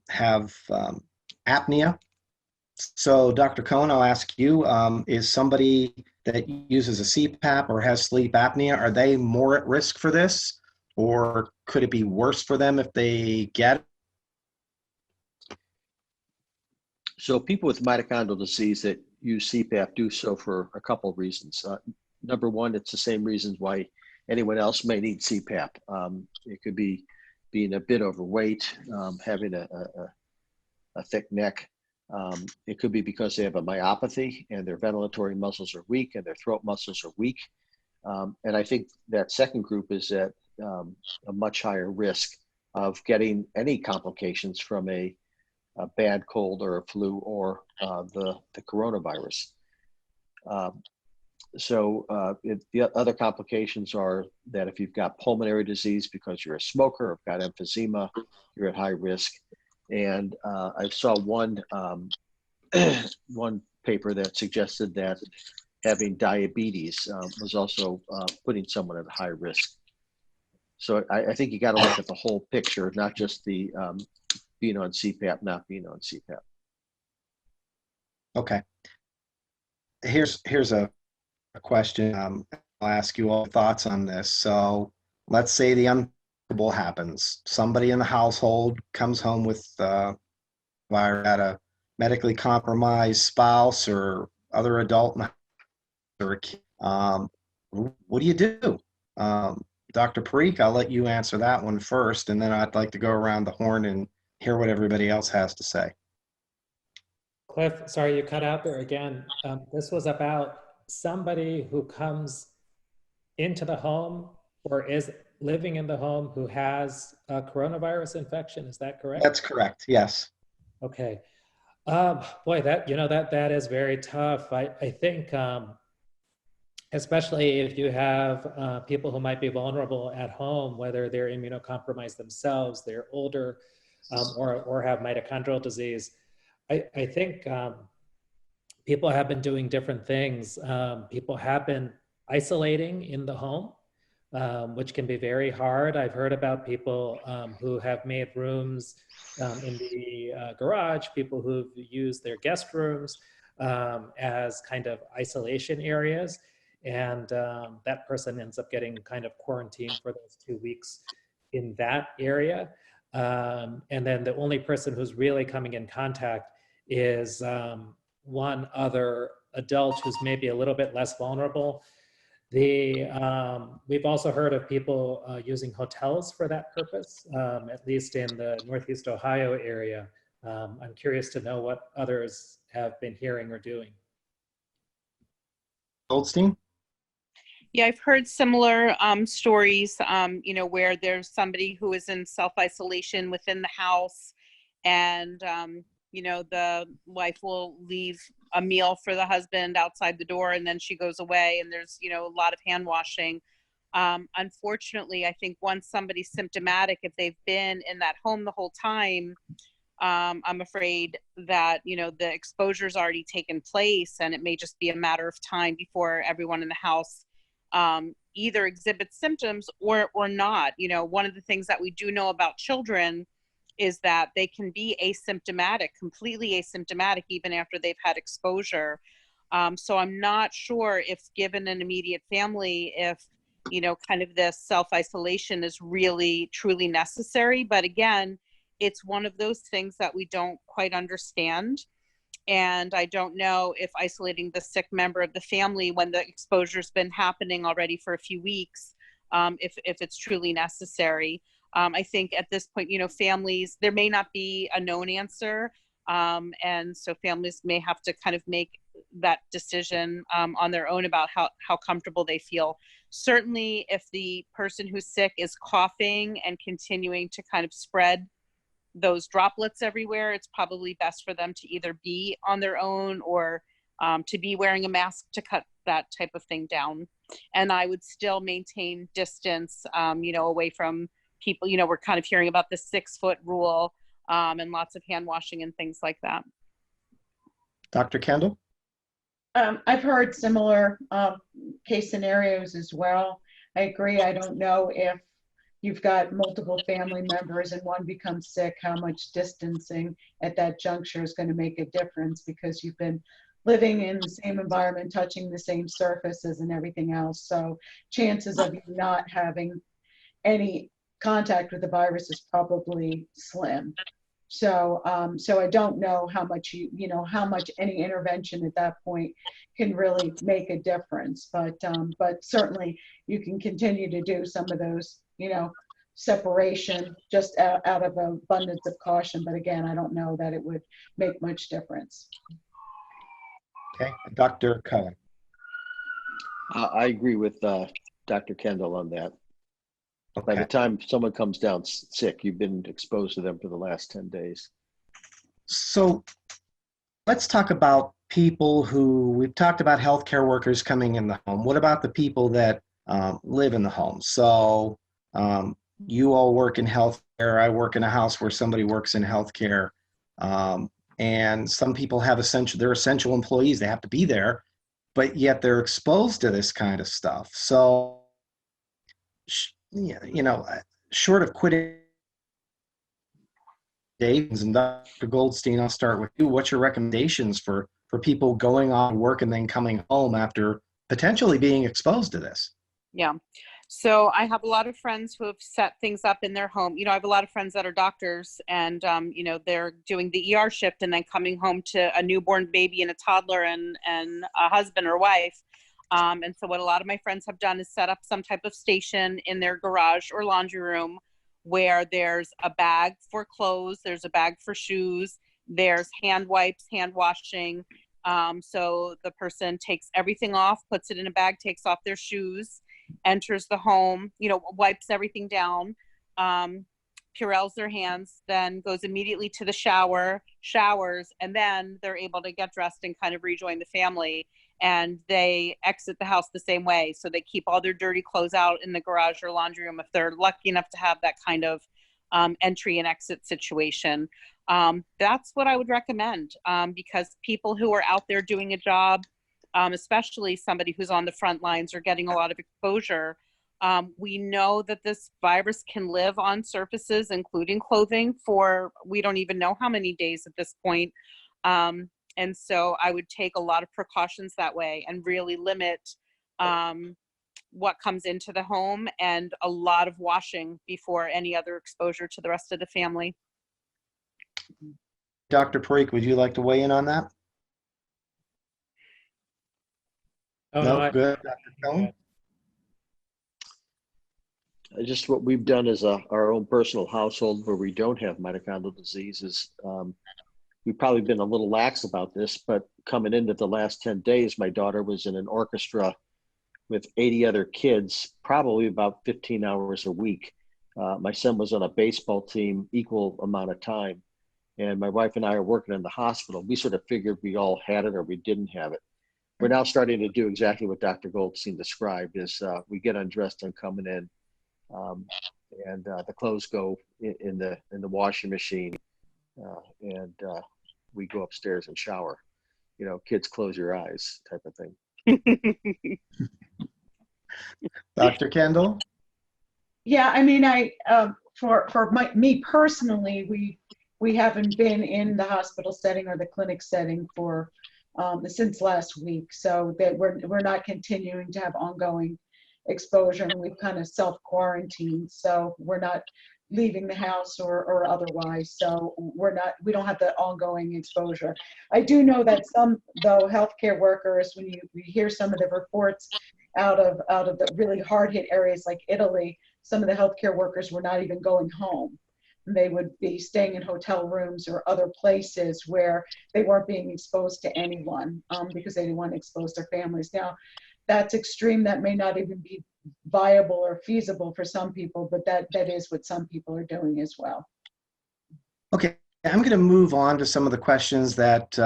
have apnea. So Dr. Cohen, I'll ask you, is somebody that uses a CPAP or has sleep apnea, are they more at risk for this? Or could it be worse for them if they get it? So people with mitochondrial disease that use CPAP do so for a couple of reasons. Number one, it's the same reasons why anyone else may need CPAP. It could be being a bit overweight, having a thick neck. It could be because they have a myopathy and their ventilatory muscles are weak and their throat muscles are weak. And I think that second group is at a much higher risk of getting any complications from a bad cold or a flu or the coronavirus. The other complications are that if you've got pulmonary disease because you're a smoker or got emphysema, you're at high risk. And I saw one paper that suggested that having diabetes was also putting someone at a high risk. So I think you got to look at the whole picture, not just the being on CPAP, not being on CPAP. Okay. Here's a question. I'll ask you all thoughts on this. So let's say the unthinkable happens. Somebody in the household comes home with virus, at a medically compromised spouse or other adult or a kid. What do you do? Dr. Parikh, I'll let you answer that one first, and then I'd like to go around the horn and hear what everybody else has to say. Cliff, sorry, you cut out there again. This was about somebody who comes into the home or is living in the home who has a coronavirus infection. Is that correct? That's correct. Yes. Okay. Boy, that is very tough. I think, especially if you have people who might be vulnerable at home, whether they're immunocompromised themselves, they're older, or have mitochondrial disease. I think people have been doing different things. People have been isolating in the home, which can be very hard. I've heard about people who have made rooms in the garage, people who've used their guest rooms as kind of isolation areas. And that person ends up getting kind of quarantined for those 2 weeks in that area. And then the only person who's really coming in contact is one other adult who's maybe a little bit less vulnerable. We've also heard of people using hotels for that purpose, at least in the Northeast Ohio area. I'm curious to know what others have been hearing or doing. Goldstein? Yeah, I've heard similar stories, where there's somebody who is in self-isolation within the house and, the wife will leave a meal for the husband outside the door and then she goes away and there's, a lot of hand washing. Unfortunately, I think once somebody's symptomatic, if they've been in that home the whole time, I'm afraid that, the exposure's already taken place and it may just be a matter of time before everyone in the house either exhibits symptoms or not. One of the things that we do know about children is that they can be asymptomatic, completely asymptomatic, even after they've had exposure. So I'm not sure if given an immediate family, if, kind of this self-isolation is really, truly necessary. But again, it's one of those things that we don't quite understand. And I don't know if isolating the sick member of the family when the exposure's been happening already for a few weeks, if it's truly necessary. I think at this point, families, there may not be a known answer. And so families may have to kind of make that decision on their own about how comfortable they feel. Certainly, if the person who's sick is coughing and continuing to kind of spread those droplets everywhere, it's probably best for them to either be on their own or to be wearing a mask to cut that type of thing down. And I would still maintain distance, away from people. We're kind of hearing about the 6-foot rule and lots of hand washing and things like that. Dr. Kendall? I've heard similar case scenarios as well. I agree. I don't know if you've got multiple family members and one becomes sick, how much distancing at that juncture is going to make a difference, because you've been living in the same environment, touching the same surfaces and everything else. So chances of you not having any contact with the virus is probably slim. So I don't know how much how much any intervention at that point can really make a difference. But certainly you can continue to do some of those, separation just out of abundance of caution. But again, I don't know that it would make much difference. Okay, Dr. Cohen. I agree with Dr. Kendall on that. Okay. By the time someone comes down sick, you've been exposed to them for the last 10 days. So let's talk about we've talked about healthcare workers coming in the home. What about the people that live in the home? So you all work in healthcare. I work in a house where somebody works in healthcare. And some people they're essential employees. They have to be there, but yet they're exposed to this kind of stuff. So, short of quitting, Dave and Dr. Goldstein, I'll start with you. What's your recommendations for people going on work and then coming home after potentially being exposed to this? Yeah. So I have a lot of friends who have set things up in their home. I have a lot of friends that are doctors and, they're doing the ER shift and then coming home to a newborn baby and a toddler and a husband or wife. And so what a lot of my friends have done is set up some type of station in their garage or laundry room where there's a bag for clothes, there's a bag for shoes, there's hand wipes, hand washing. So the person takes everything off, puts it in a bag, takes off their shoes, enters the home, wipes everything down, Purells their hands, then goes immediately to the showers, and then they're able to get dressed and kind of rejoin the family. And they exit the house the same way. So they keep all their dirty clothes out in the garage or laundry room if they're lucky enough to have that kind of entry and exit situation. That's what I would recommend, because people who are out there doing a job, especially somebody who's on the front lines or getting a lot of exposure, we know that this virus can live on surfaces, including clothing, for we don't even know how many days at this point. And so I would take a lot of precautions that way and really limit what comes into the home, and a lot of washing before any other exposure to the rest of the family. Dr. Parikh, would you like to weigh in on that? Oh, No, good. Dr. Cohen? Just what we've done as our own personal household where we don't have mitochondrial disease is we've probably been a little lax about this, but coming into the last 10 days, my daughter was in an orchestra with 80 other kids, probably about 15 hours a week. My son was on a baseball team, equal amount of time. and my wife and I are working in the hospital. We sort of figured we all had it or we didn't have it. We're now starting to do exactly what Dr. Goldstein described is we get undressed and coming in, and the clothes go in the washing machine, and we go upstairs and shower. You know, kids, close your eyes type of thing. Dr. Kendall? Yeah, I mean, me personally, we haven't been in the hospital setting or the clinic setting for since last week, so that we're not continuing to have ongoing exposure, and we've kind of self-quarantined, so we're not leaving the house or otherwise, so we don't have the ongoing exposure. I do know that some, though, healthcare workers, when you hear some of the reports out of the really hard hit areas like Italy, some of the healthcare workers were not even going home. They would be staying in hotel rooms or other places where they weren't being exposed to anyone because they didn't want to expose their families. Now, that's extreme. That may not even be viable or feasible for some people, but that is what some people are doing as well. Okay, I'm going to move on to some of the questions that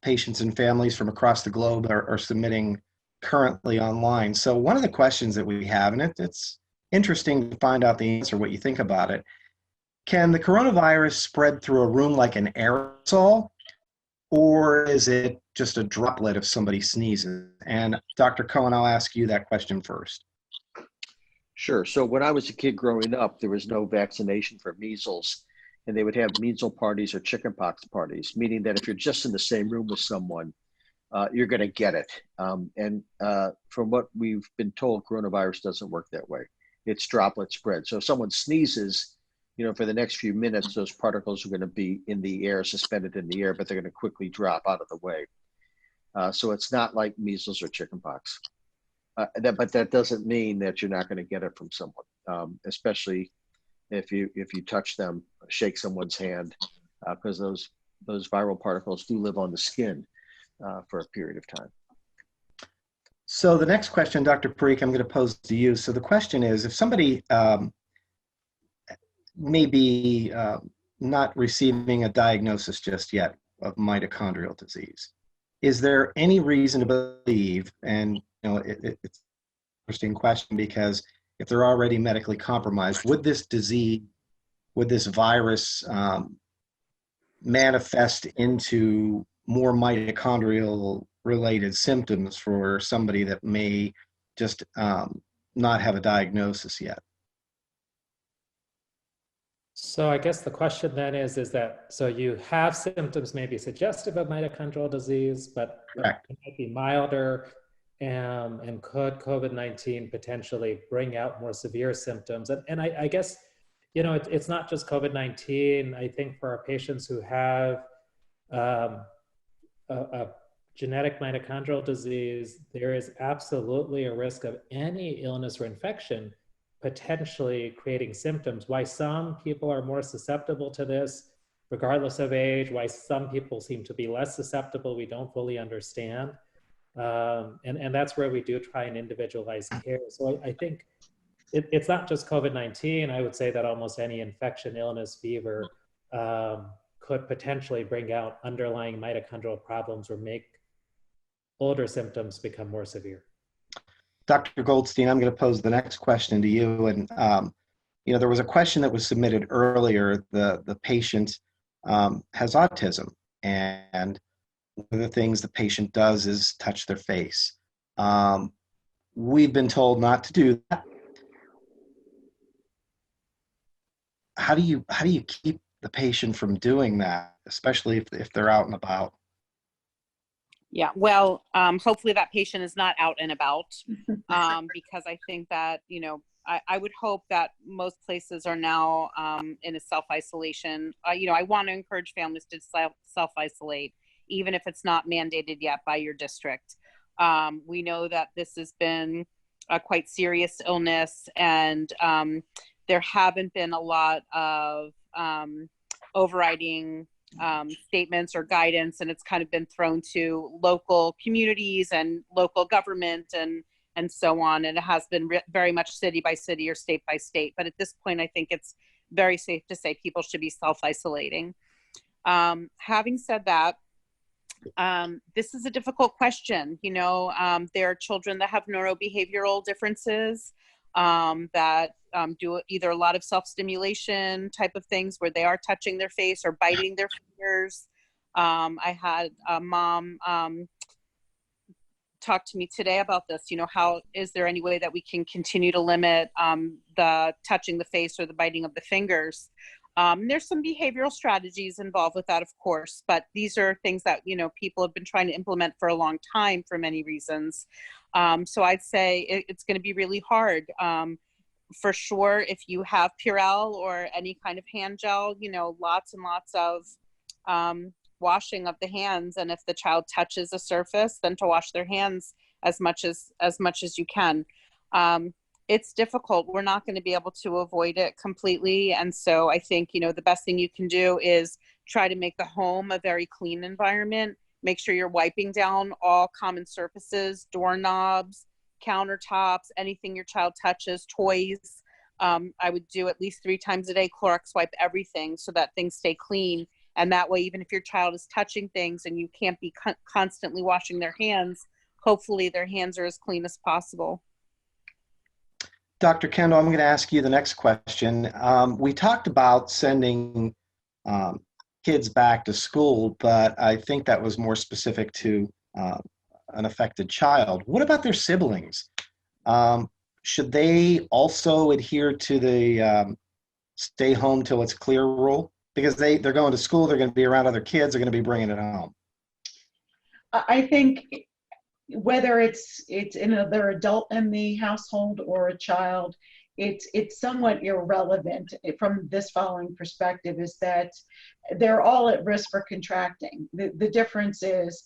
patients and families from across the globe are submitting currently online. So one of the questions that we have, and it's interesting to find out the answer, what you think about it. Can the coronavirus spread through a room like an aerosol, or is it just a droplet if somebody sneezes? And Dr. Cohen, I'll ask you that question first. Sure. So when I was a kid growing up, there was no vaccination for measles, and they would have measles parties or chickenpox parties, meaning that if you're just in the same room with someone, you're going to get it. And from what we've been told, coronavirus doesn't work that way. It's droplet spread. So if someone sneezes, you know, for the next few minutes, those particles are going to be in the air, suspended in the air, but they're going to quickly drop out of the way. So it's not like measles or chickenpox. But that doesn't mean that you're not going to get it from someone, especially if you touch them, shake someone's hand, because those viral particles do live on the skin for a period of time. So the next question, Dr. Parikh, I'm going to pose to you. So the question is, if somebody may be not receiving a diagnosis just yet of mitochondrial disease, is there any reason to believe, and you know, it's an interesting question because if they're already medically compromised, would this disease, would this virus manifest into more mitochondrial related symptoms for somebody that may just not have a diagnosis yet? So I guess the question then is that, so you have symptoms maybe suggestive of mitochondrial disease, but it might be milder, and could COVID-19 potentially bring out more severe symptoms? And I guess, you know, it's not just COVID-19. I think for our patients who have a genetic mitochondrial disease, there is absolutely a risk of any illness or infection potentially creating symptoms. Why some people are more susceptible to this, regardless of age, why some people seem to be less susceptible, we don't fully understand. And that's where we do try and individualize care. So I think it's not just COVID-19. I would say that almost any infection, illness, fever could potentially bring out underlying mitochondrial problems or make older symptoms become more severe. Dr. Goldstein, I'm going to pose the next question to you. And, you know, there was a question that was submitted earlier. The patient has autism, and one of the things the patient does is touch their face. We've been told not to do that. How do you keep the patient from doing that, especially if they're out and about? Yeah, well, hopefully that patient is not out and about, because I think that, you know, I would hope that most places are now in a self-isolation. You know, I want to encourage families to self-isolate, even if it's not mandated yet by your district. We know that this has been a quite serious illness, and there haven't been a lot of overriding statements or guidance, and it's kind of been thrown to local communities and local government and so on. And it has been very much city by city or state by state. But at this point, I think it's very safe to say people should be self-isolating. Having said that, this is a difficult question. There are children that have neurobehavioral differences that do either a lot of self-stimulation type of things where they are touching their face or biting their fingers. I had a mom talk to me today about this. How is there any way that we can continue to limit the touching the face or the biting of the fingers? There's some behavioral strategies involved with that, of course, but these are things that, people have been trying to implement for a long time for many reasons. So I'd say it's going to be really hard. For sure, if you have Purell or any kind of hand gel, lots and lots of washing of the hands. And if the child touches a surface, then to wash their hands as much as you can. It's difficult. We're not going to be able to avoid it completely. And so I think, the best thing you can do is try to make the home a very clean environment. Make sure you're wiping down all common surfaces, doorknobs, countertops, anything your child touches, toys. I would do at least 3 times a day, Clorox wipe everything so that things stay clean. And that way, even if your child is touching things and you can't be constantly washing their hands, hopefully their hands are as clean as possible. Dr. Kendall, I'm going to ask you the next question. We talked about sending kids back to school, but I think that was more specific to an affected child. What about their siblings? Should they also adhere to the stay home till it's clear rule? Because they're going to school, they're going to be around other kids, they're going to be bringing it home. I think whether it's another adult in the household or a child, it's somewhat irrelevant from this following perspective, is that they're all at risk for contracting. The difference is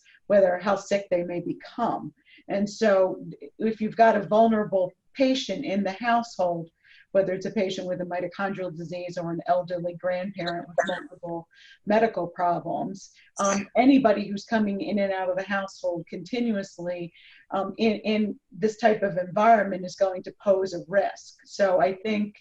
how sick they may become. And so if you've got a vulnerable patient in the household, whether it's a patient with a mitochondrial disease or an elderly grandparent with multiple medical problems, anybody who's coming in and out of the household continuously in this type of environment is going to pose a risk. So I think,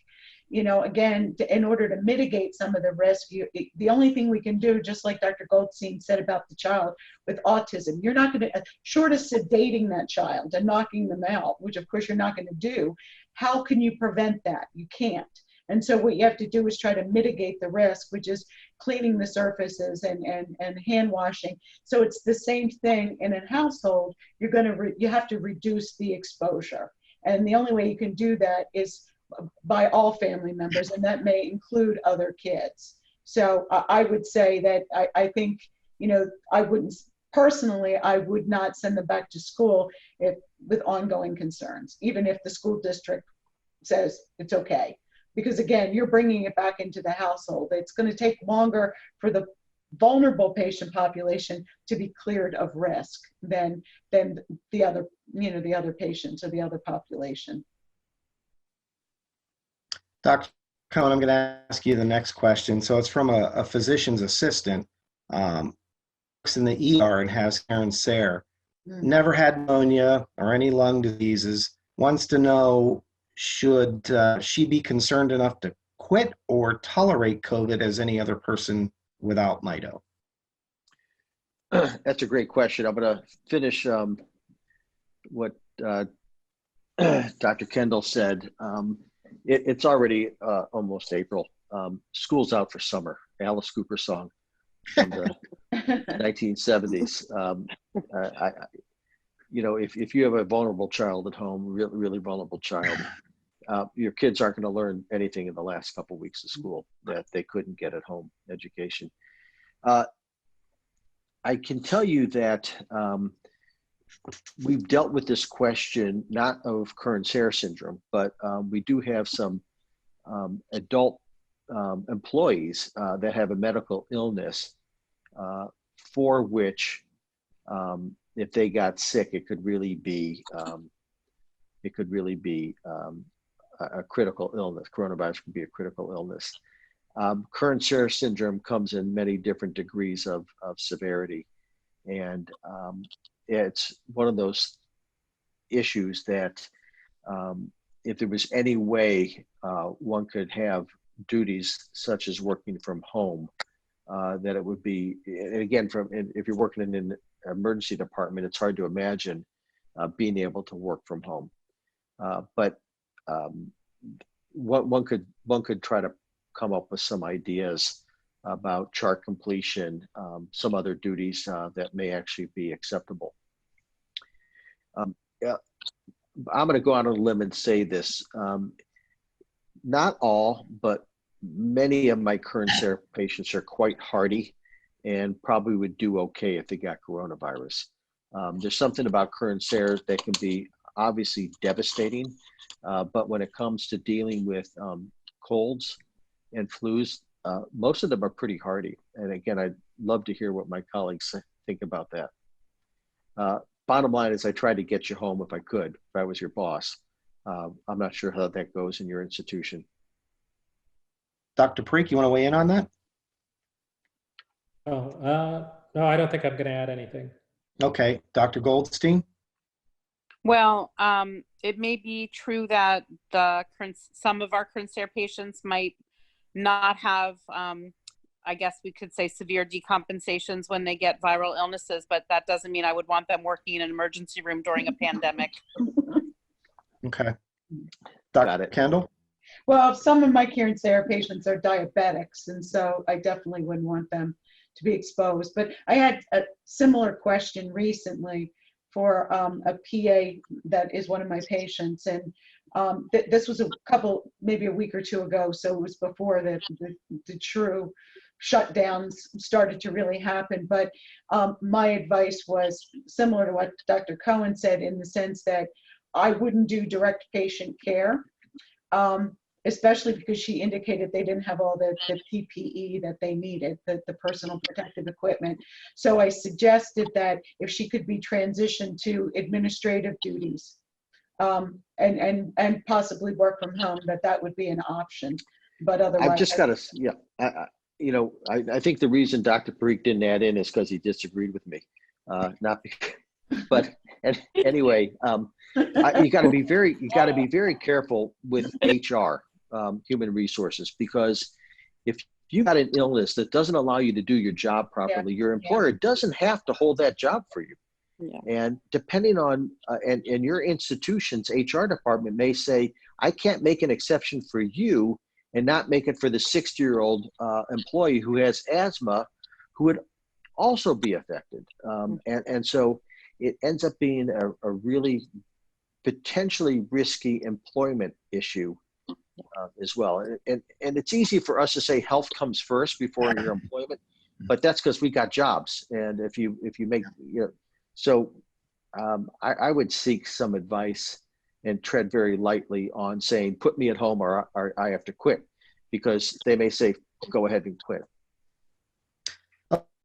again, in order to mitigate some of the risk, the only thing we can do, just like Dr. Goldstein said about the child with autism, you're not going to, short of sedating that child and knocking them out, which of course you're not going to do, how can you prevent that? You can't. And so what you have to do is try to mitigate the risk, which is cleaning the surfaces and hand washing. So it's the same thing in a household. You have to reduce the exposure. And the only way you can do that is by all family members, and that may include other kids. So I would say that I think, I would not send them back to school with ongoing concerns, even if the school district says it's okay. Because again, you're bringing it back into the household. It's going to take longer for the vulnerable patient population to be cleared of risk than the other patients or the other population. Dr. Cohen, I'm going to ask you the next question. So it's from a physician's assistant, works in the ER and has Karen Sayre. Never had pneumonia or any lung diseases. Wants to know, should she be concerned enough to quit or tolerate COVID as any other person without Mito? That's a great question. I'm going to finish what Dr. Kendall said. It's already almost April. School's out for summer. Alice Cooper song from the 1970s. If you have a vulnerable child at home, really vulnerable child, your kids aren't going to learn anything in the last couple of weeks of school that they couldn't get at home education. I can tell you that we've dealt with this question, not of Kern-Sayre syndrome, but we do have some adult employees that have a medical illness for which, if they got sick, it could really be a critical illness. Coronavirus could be a critical illness. Kern-Sayre syndrome comes in many different degrees of severity, and it's one of those issues that if there was any way one could have duties such as working from home that it would be, and again, if you're working in an emergency department, it's hard to imagine being able to work from home. But one could try to come up with some ideas about chart completion, some other duties that may actually be acceptable. Yeah, I'm going to go out on a limb and say this. Not all, but many of my current care patients are quite hardy and probably would do okay if they got coronavirus. There's something about current care that can be obviously devastating, but when it comes to dealing with colds and flus, most of them are pretty hardy. And again, I'd love to hear what my colleagues think about that. Bottom line is I tried to get you home if I could, if I was your boss. I'm not sure how that goes in your institution. Dr. Preek, you want to weigh in on that? Oh, no, I don't think I'm going to add anything. Okay, Dr. Goldstein? Well, it may be true that some of our current care patients might not have, I guess we could say, severe decompensations when they get viral illnesses, but that doesn't mean I would want them working in an emergency room during a pandemic. Okay. Dr. Kendall? Well, some of my current care patients are diabetics, and so I definitely wouldn't want them to be exposed. But I had a similar question recently for a PA that is one of my patients, and this was maybe a week or two ago, so it was before the true shutdowns started to really happen. But my advice was similar to what Dr. Cohen said, in the sense that I wouldn't do direct patient care, especially because she indicated they didn't have all the PPE that they needed, the personal protective equipment. So I suggested that if she could be transitioned to administrative duties and possibly work from home, that would be an option. But otherwise, I've just got to, yeah, I think the reason Dr. Parikh didn't add in is because he disagreed with me, not because, but anyway, you got to be very careful with HR, human resources, because if you got an illness that doesn't allow you to do your job properly, your employer doesn't have to hold that job for you. Yeah. And depending on, and your institution's HR department may say, I can't make an exception for you and not make it for the 60-year-old employee who has asthma, who would also be affected. And so it ends up being a really potentially risky employment issue as well. And it's easy for us to say health comes first before your employment, but that's because we got jobs. And if you make, so I would seek some advice and tread very lightly on saying, put me at home or I have to quit, because they may say, go ahead and quit.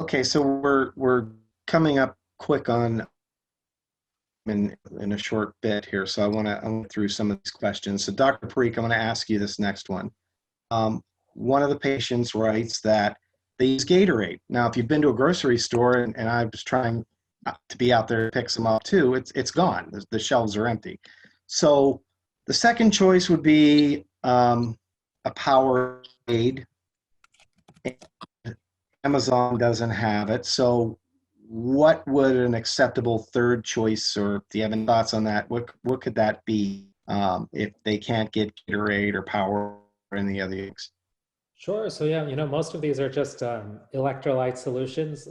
Okay, so we're coming up quick on in a short bit here, so I want to go through some of these questions. So Dr. Parikh, I want to ask you this next one. One of the patients writes that they use Gatorade. Now, if you've been to a grocery store and I was trying to be out there to pick some up too, it's gone. The shelves are empty. So the second choice would be a Powerade. Amazon doesn't have it. So what would an acceptable third choice, or do you have any thoughts on that? What could that be if they can't get Gatorade or Power or any other things? Sure. So yeah, most of these are just electrolyte solutions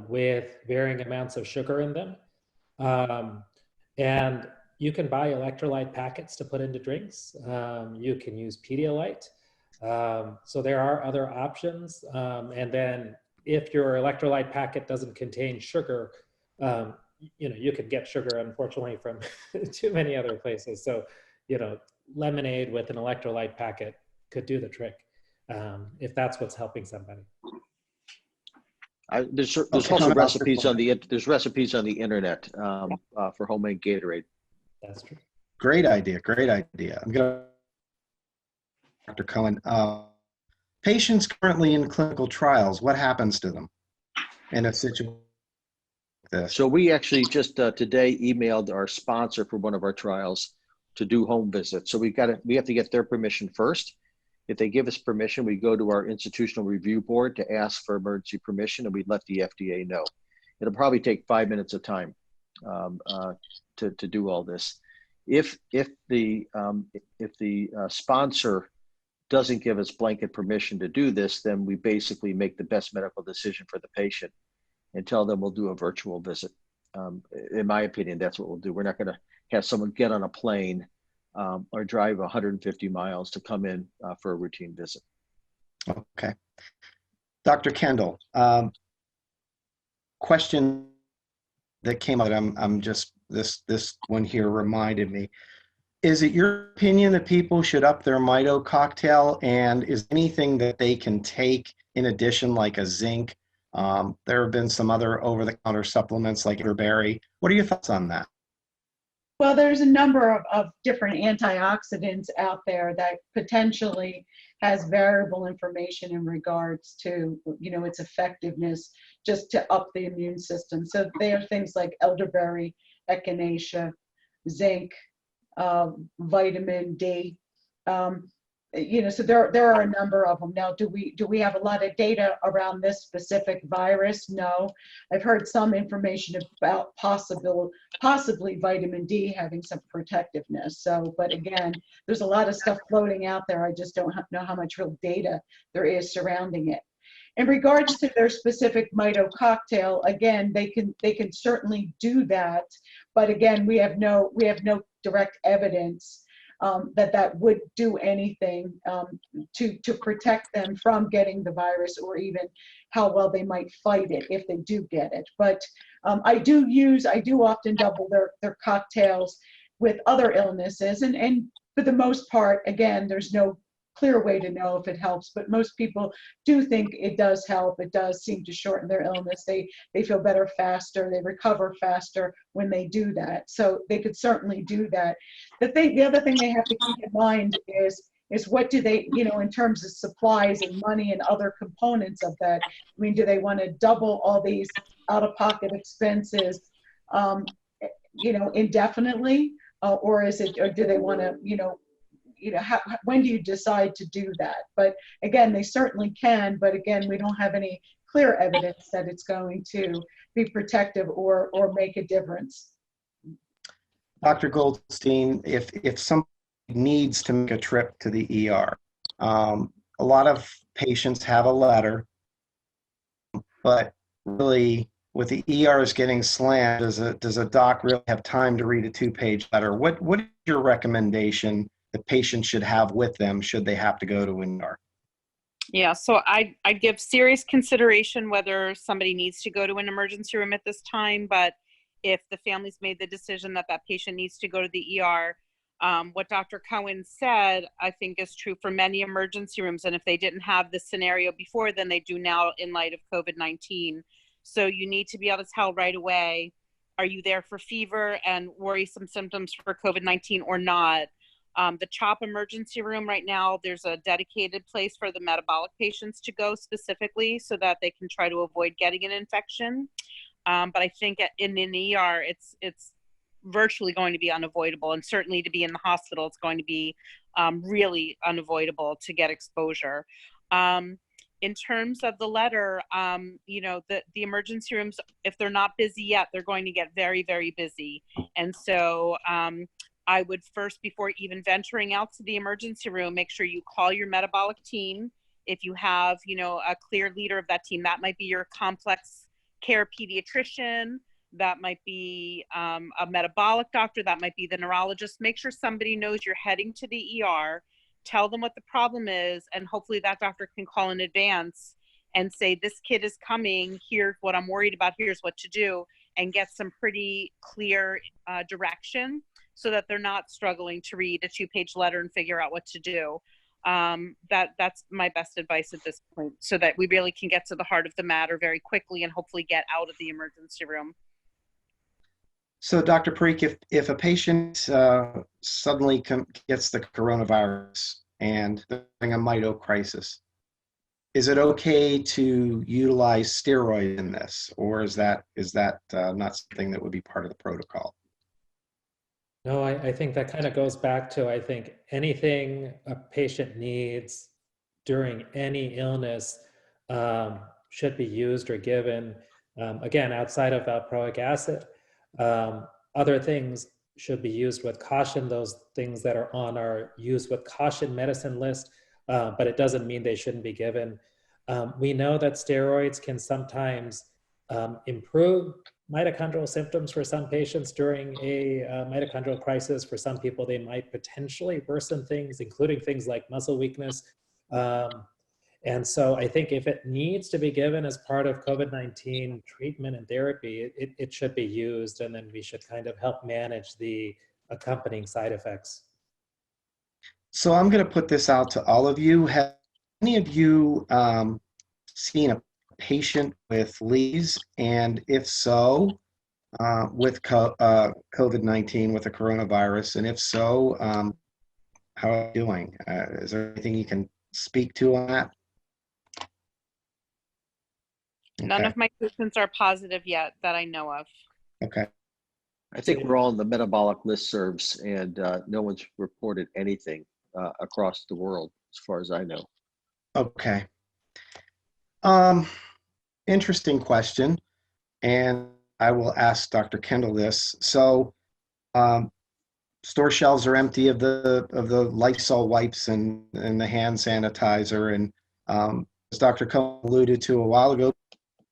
with varying amounts of sugar in them. And you can buy electrolyte packets to put into drinks. You can use Pedialyte. So there are other options. And then if your electrolyte packet doesn't contain sugar, you can get sugar, unfortunately, from too many other places. So, lemonade with an electrolyte packet could do the trick, if that's what's helping somebody. There's also recipes on the internet for homemade Gatorade. That's true. Great idea. I'm gonna, Dr. Cohen. Patients currently in clinical trials, what happens to them in a situation like this? So we actually just today emailed our sponsor for one of our trials to do home visits. So we have to get their permission first, If they give us permission, we go to our institutional review board to ask for emergency permission, and we let the FDA know. It'll probably take 5 minutes of time to do all this. If the sponsor doesn't give us blanket permission to do this, then we basically make the best medical decision for the patient and tell them we'll do a virtual visit. In my opinion, that's what we'll do. We're not going to have someone get on a plane or drive 150 miles to come in for a routine visit. Okay. Dr. Kendall, question that came up, I'm just, this one here reminded me. Is it your opinion that people should up their Mito cocktail, and is anything that they can take in addition, like a zinc? There have been some other over-the-counter supplements like elderberry. What are your thoughts on that? Well, there's a number of different antioxidants out there that potentially has variable information in regards to, you know, its effectiveness just to up the immune system. So there are things like elderberry, echinacea, zinc, vitamin D. You know, so there are a number of them. Now, do we have a lot of data around this specific virus? No. I've heard some information about possibly vitamin D having some protectiveness. So, but again, there's a lot of stuff floating out there. I just don't know how much real data there is surrounding it. In regards to their specific Mito cocktail, again, they can certainly do that, but again, we have no direct evidence that would do anything to protect them from getting the virus, or even how well they might fight it if they do get it. But I do often double their cocktails with other illnesses, and for the most part, again, there's no clear way to know if it helps, but most people do think it does help. It does seem to shorten their illness. They feel better faster, they recover faster when they do that. So they could certainly do that. The other thing they have to keep in mind is what do they, you know, in terms of supplies and money and other components of that. I mean, do they want to double all these out-of-pocket expenses, you know, indefinitely, or do they want to, when do you decide to do that? But again, they certainly can, but again, we don't have any clear evidence that it's going to be protective or make a difference. Dr. Goldstein, if somebody needs to make a trip to the ER, a lot of patients have a letter, but really with the ERs getting slammed, does a doc really have time to read a 2-page letter? What is your recommendation the patient should have with them should they have to go to an ER? Yeah, so I give serious consideration whether somebody needs to go to an emergency room at this time, but if the family's made the decision that patient needs to go to the ER, what Dr. Cohen said, I think is true for many emergency rooms. And if they didn't have this scenario before, then they do now in light of COVID-19. So you need to be able to tell right away, are you there for fever and worrisome symptoms for COVID-19 or not? The CHOP emergency room right now, there's a dedicated place for the metabolic patients to go specifically so that they can try to avoid getting an infection. But I think in an ER, it's virtually going to be unavoidable. And certainly to be in the hospital, it's going to be really unavoidable to get exposure. In terms of the letter, the emergency rooms, if they're not busy yet, they're going to get very, very busy. And so I would first, before even venturing out to the emergency room, make sure you call your metabolic team. If you have, a clear leader of that team, that might be your complex care pediatrician, that might be a metabolic doctor, that might be the neurologist. Make sure somebody knows you're heading to the ER, tell them what the problem is, and hopefully that doctor can call in advance and say, this kid is coming, here's what I'm worried about, here's what to do, and get some pretty clear direction so that they're not struggling to read a 2-page letter and figure out what to do. That's my best advice at this point, so that we really can get to the heart of the matter very quickly and hopefully get out of the emergency room. So Dr. Parikh, if a patient suddenly gets the coronavirus and they're having a Mito crisis, is it okay to utilize steroids in this, or is that not something that would be part of the protocol? No, I think that kind of goes back to, I think anything a patient needs during any illness should be used or given. Again, outside of valproic acid, other things should be used with caution, those things that are on our use with caution medicine list, but it doesn't mean they shouldn't be given. We know that steroids can sometimes improve mitochondrial symptoms for some patients during a mitochondrial crisis. For some people, they might potentially worsen things, including things like muscle weakness. And so I think if it needs to be given as part of COVID-19 treatment and therapy, it should be used, and then we should kind of help manage the accompanying side effects. So I'm going to put this out to all of you. Have any of you seen a patient with leaves? And if so, with COVID-19, with the coronavirus? And if so, how are you doing? Is there anything you can speak to on that? None Okay. of my patients are positive yet that I know of. Okay. I think we're all in the metabolic listservs, and no one's reported anything across the world, as far as I know. Okay. Interesting question, and I will ask Dr. Kendall this. So, store shelves are empty of the Lysol wipes and the hand sanitizer, and as Dr. Cohen alluded to a while ago,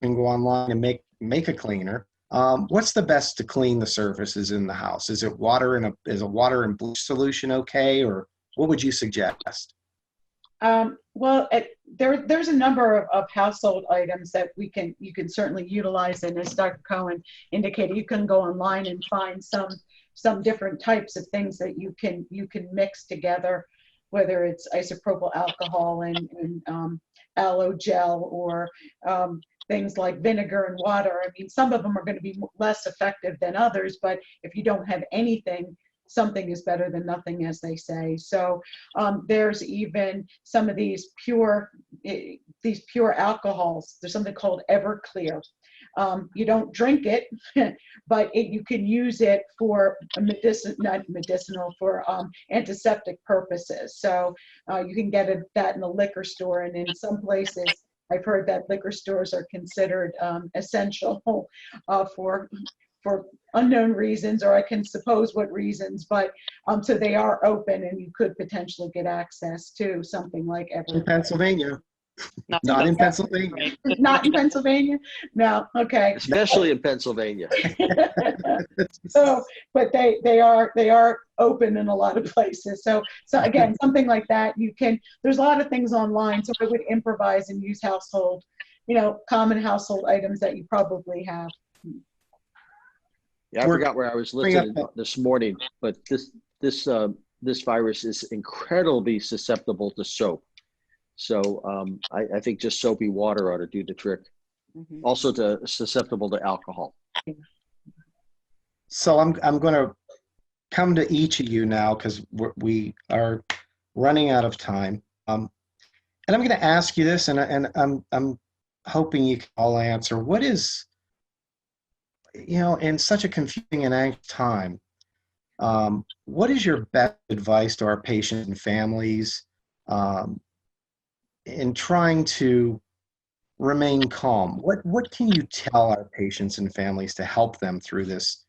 you can go online and make a cleaner. What's the best to clean the surfaces in the house? Is it water is a water and bleach solution okay, or what would you suggest? Well, there's a number of household items that you can certainly utilize, and as Dr. Cohen indicated, you can go online and find some different types of things that you can mix together, whether it's isopropyl alcohol and aloe gel, or things like vinegar and water. I mean, some of them are going to be less effective than others, but if you don't have anything, something is better than nothing, as they say. So there's even some of these pure alcohols. There's something called Everclear. You don't drink it, but you can use it for for antiseptic purposes. So you can get that in the liquor store, and in some places, I've heard that liquor stores are considered essential for unknown reasons, or I can suppose what reasons, but so they are open, and you could potentially get access to something like In Pennsylvania. Not in Pennsylvania. Not in Pennsylvania? No, okay. Especially in Pennsylvania. So, but they are open in a lot of places. So again, something like that, there's a lot of things online, so I would improvise and use common household items that you probably have. Yeah, I forgot where I was listening this morning, but this virus is incredibly susceptible to soap. So I think just soapy water ought to do the trick. Mm-hmm. Also susceptible to alcohol. So I'm going to come to each of you now, because we are running out of time. And I'm going to ask you this, and I'm hoping you can all answer. What is, in such a confusing and anxious time, what is your best advice to our patients and families in trying to remain calm? What can you tell our patients and families to help them through this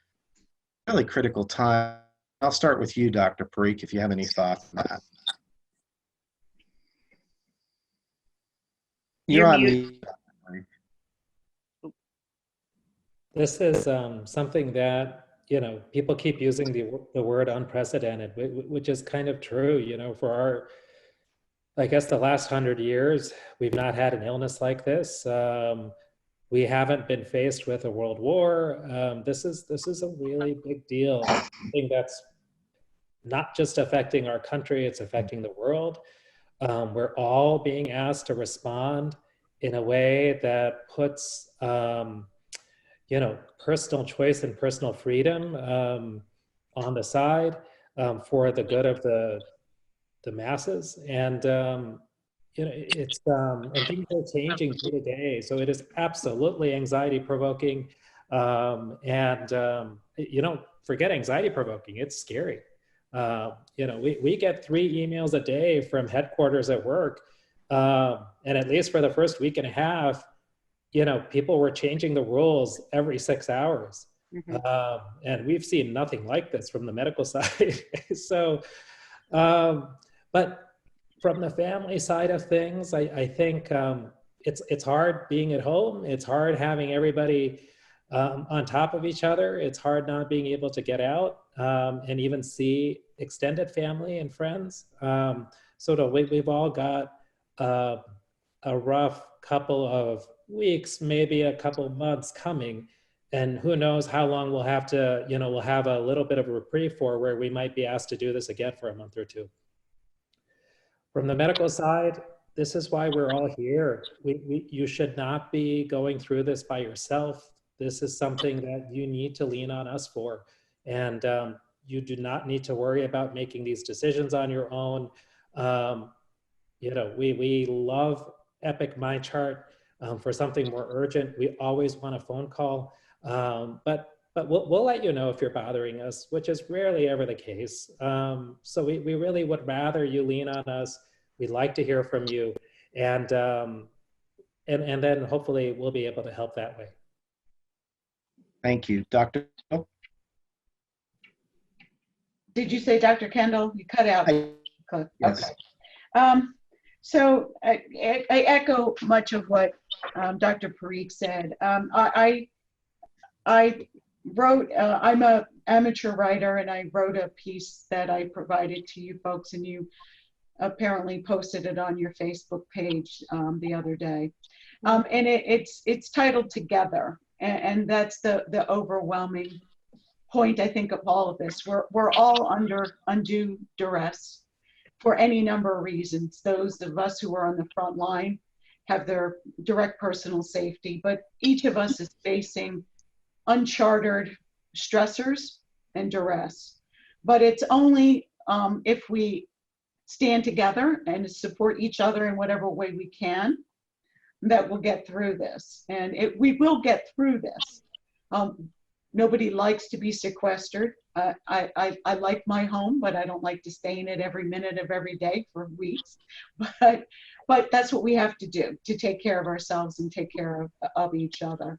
really critical time? I'll start with you, Dr. Parikh, if you have any thoughts on that. You're on mute. This is something that, people keep using the word unprecedented, which is kind of true, for I guess the last 100 years, we've not had an illness like this. We haven't been faced with a world war. This is a really big deal. Something that's not just affecting our country, it's affecting the world. We're all being asked to respond in a way that puts, personal choice and personal freedom on the side for the good of the masses. And it's and things are changing day to day, so it is absolutely anxiety provoking, and forget anxiety provoking, it's scary. We get 3 emails a day from headquarters at work And at least for the first week and a half, you know, people were changing the rules every 6 hours. And we've seen nothing like this from the medical side. So, but from the family side of things, I think it's hard being at home. It's hard having everybody on top of each other. It's hard not being able to get out and even see extended family and friends. So we've all got a rough couple of weeks, maybe a couple of months coming. And who knows how long we'll have to, you know, we'll have a little bit of a reprieve for where we might be asked to do this again for a month or two. From the medical side, this is why we're all here. You should not be going through this by yourself. This is something that you need to lean on us for. And you do not need to worry about making these decisions on your own. You know, we love Epic MyChart. For something more urgent, we always want a phone call. But we'll let you know if you're bothering us, which is rarely ever the case. So we really would rather you lean on us. We'd like to hear from you. And then hopefully we'll be able to help that way. Thank you. Dr. Did you say Dr. Kendall? You cut out. Yes. Okay. So I echo much of what Dr. Parikh said. I wrote, I'm an amateur writer, and I wrote a piece that I provided to you folks, and you apparently posted it on your Facebook page the other day. And it's titled Together, and that's the overwhelming point, I think, of all of this. We're all under undue duress for any number of reasons. Those of us who are on the front line have their direct personal safety, but each of us is facing uncharted stressors and duress. But it's only if we stand together and support each other in whatever way we can that we'll get through this. And we will get through this. Nobody likes to be sequestered. I like my home, but I don't like to stay in it every minute of every day for weeks. But that's what we have to do to take care of ourselves and take care of each other.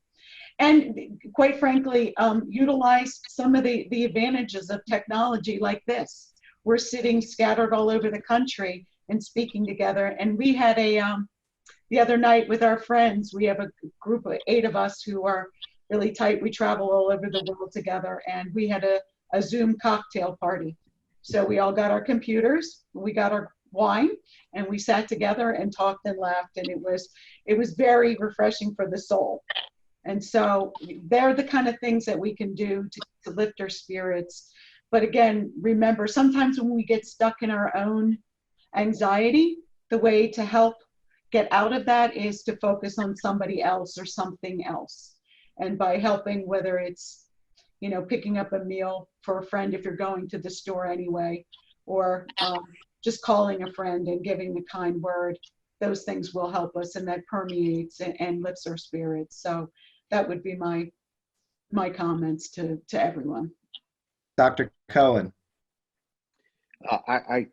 And quite frankly, utilize some of the advantages of technology like this. We're sitting scattered all over the country and speaking together. And we had the other night with our friends, we have a group of 8 of us who are really tight. We travel all over the world together, and we had a Zoom cocktail party. So we all got our computers, we got our wine, and we sat together and talked and laughed, and it was very refreshing for the soul. And so they're the kind of things that we can do to lift our spirits. But again, remember, sometimes when we get stuck in our own anxiety, the way to help get out of that is to focus on somebody else or something else. And by helping, whether it's, you know, picking up a meal for a friend if you're going to the store anyway, or just calling a friend and giving the kind word, those things will help us, and that permeates and lifts our spirits. So that would be my comments to everyone. Dr. Cohen. I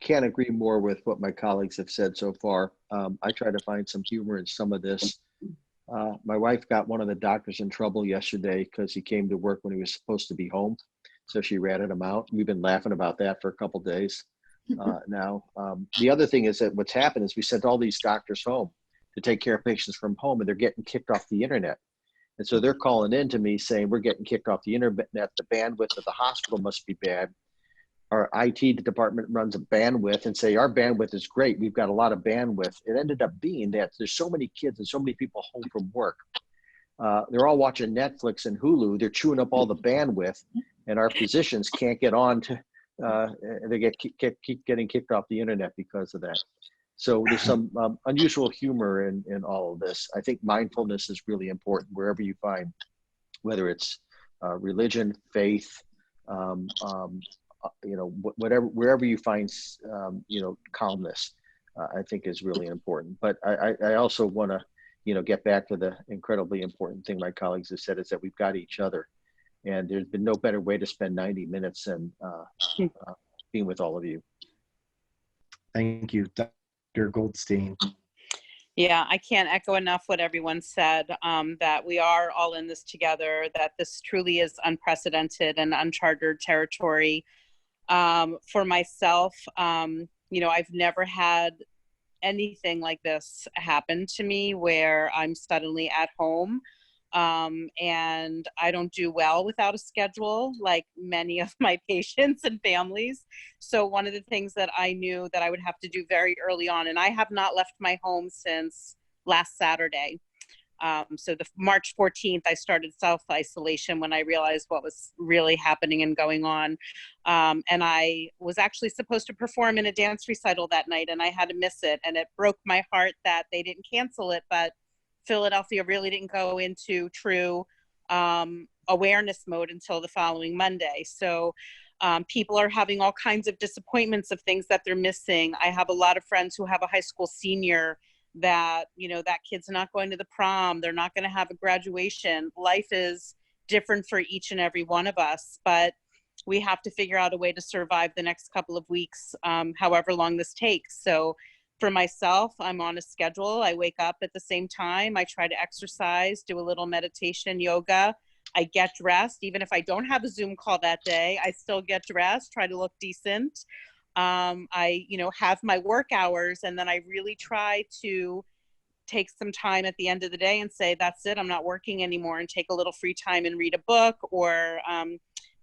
can't agree more with what my colleagues have said so far. I try to find some humor in some of this. My wife got one of the doctors in trouble yesterday because he came to work when he was supposed to be home. So she ratted him out. We've been laughing about that for a couple of days now. The other thing is that what's happened is we sent all these doctors home to take care of patients from home, and they're getting kicked off the internet. And so they're calling in to me saying, we're getting kicked off the internet. The bandwidth of the hospital must be bad. Our IT department runs a bandwidth and say, our bandwidth is great. We've got a lot of bandwidth. It ended up being that there's so many kids and so many people home from work. They're all watching Netflix and Hulu. They're chewing up all the bandwidth, and our physicians can't get on to, they keep getting kicked off the internet because of that. So there's some unusual humor in all of this. I think mindfulness is really important wherever you find, whether it's religion, faith, you know, whatever, wherever you find, you know, calmness, I think is really important. But I also want to, you know, get back to the incredibly important thing my colleagues have said, is that we've got each other. And there's been no better way to spend 90 minutes than being with all of you. Thank you. Dr. Goldstein. Yeah, I can't echo enough what everyone said, that we are all in this together, that this truly is unprecedented and uncharted territory. For myself, I've never had anything like this happen to me where I'm suddenly at home. And I don't do well without a schedule, like many of my patients and families. So one of the things that I knew that I would have to do very early on, and I have not left my home since last Saturday. So the March 14th, I started self-isolation when I realized what was really happening and going on. And I was actually supposed to perform in a dance recital that night, and I had to miss it. And it broke my heart that they didn't cancel it, but Philadelphia really didn't go into true awareness mode until the following Monday. So people are having all kinds of disappointments of things that they're missing. I have a lot of friends who have a high school senior that, that kid's not going to the prom. They're not going to have a graduation. Life is different for each and every one of us, but we have to figure out a way to survive the next couple of weeks, however long this takes. So for myself, I'm on a schedule. I wake up at the same time. I try to exercise, do a little meditation, yoga. I get dressed. Even if I don't have a Zoom call that day, I still get dressed, try to look decent. I, have my work hours, and then I really try to take some time at the end of the day and say, that's it, I'm not working anymore, and take a little free time and read a book. Or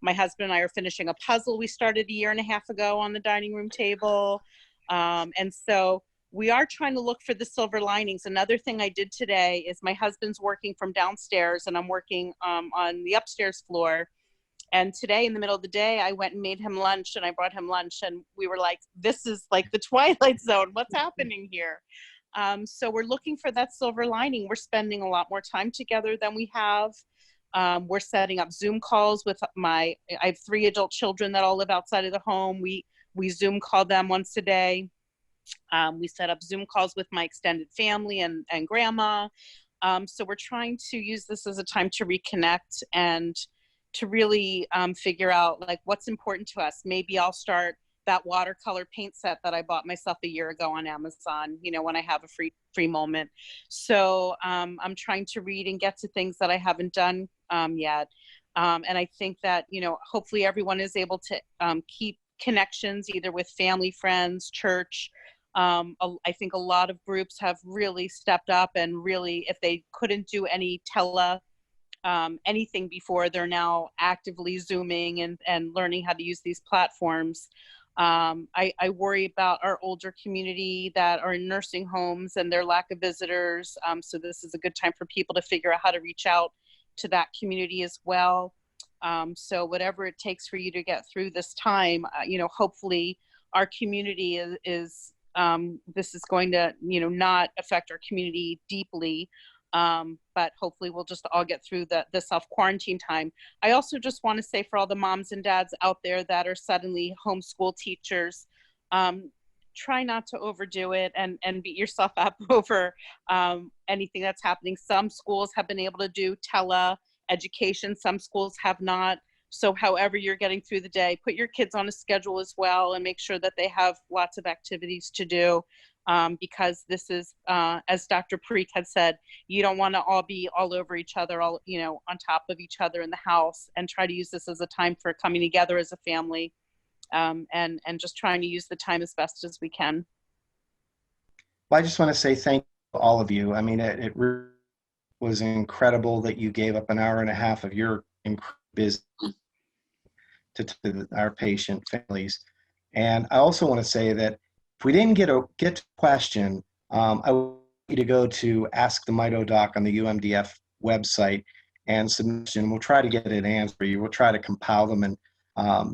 my husband and I are finishing a puzzle we started a year and a half ago on the dining room table. And so we are trying to look for the silver linings. Another thing I did today is my husband's working from downstairs and I'm working on the upstairs floor. And today in the middle of the day, I went and made him lunch, and I brought him lunch, and we were like, this is like the Twilight Zone. What's happening here? So we're looking for that silver lining. We're spending a lot more time together than we have. We're setting up Zoom calls with I have 3 adult children that all live outside of the home. We Zoom call them once a day. We set up Zoom calls with my extended family and grandma. So we're trying to use this as a time to reconnect and to really figure out like what's important to us. Maybe I'll start that watercolor paint set that I bought myself a year ago on Amazon, when I have a free moment. So I'm trying to read and get to things that I haven't done yet. And I think that, hopefully everyone is able to keep connections either with family, friends, church. I think a lot of groups have really stepped up, and really, if they couldn't do any anything before, they're now actively Zooming and learning how to use these platforms. I worry about our older community that are in nursing homes and their lack of visitors. So this is a good time for people to figure out how to reach out to that community as well. So whatever it takes for you to get through this time, hopefully our community is this is going to, not affect our community deeply. But hopefully we'll just all get through the self-quarantine time. I also just want to say for all the moms and dads out there that are suddenly homeschool teachers, try not to overdo it and beat yourself up over anything that's happening. Some schools have been able to do tele-education, some schools have not. So however you're getting through the day, put your kids on a schedule as well and make sure that they have lots of activities to do. Because this is, as Dr. Parikh had said, you don't want to all be all over each other, on top of each other in the house, and try to use this as a time for coming together as a family, and just trying to use the time as best as we can. Well, I just want to say thank you to all of you. I mean, it really was incredible that you gave up an hour and a half of your business to our patient families. And I also want to say that if we didn't get to question, I want you to go to Ask the Mito Doc on the UMDF website and submission. We'll try to get an answer for you. We'll try to compile them and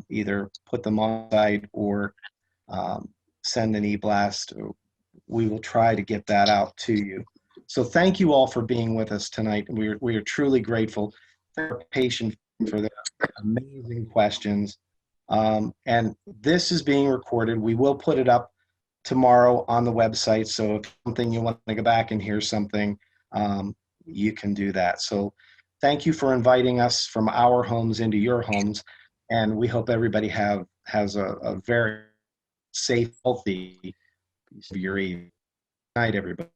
either put them on the site or send an e-blast. We will try to get that out to you. So thank you all for being with us tonight. We are truly grateful for our patients for their amazing questions. And this is being recorded. We will put it up tomorrow on the website. So if something you want to go back and hear something, you can do that. So thank you for inviting us from our homes into your homes. And we hope everybody has a very safe, healthy your evening. Good night, everybody.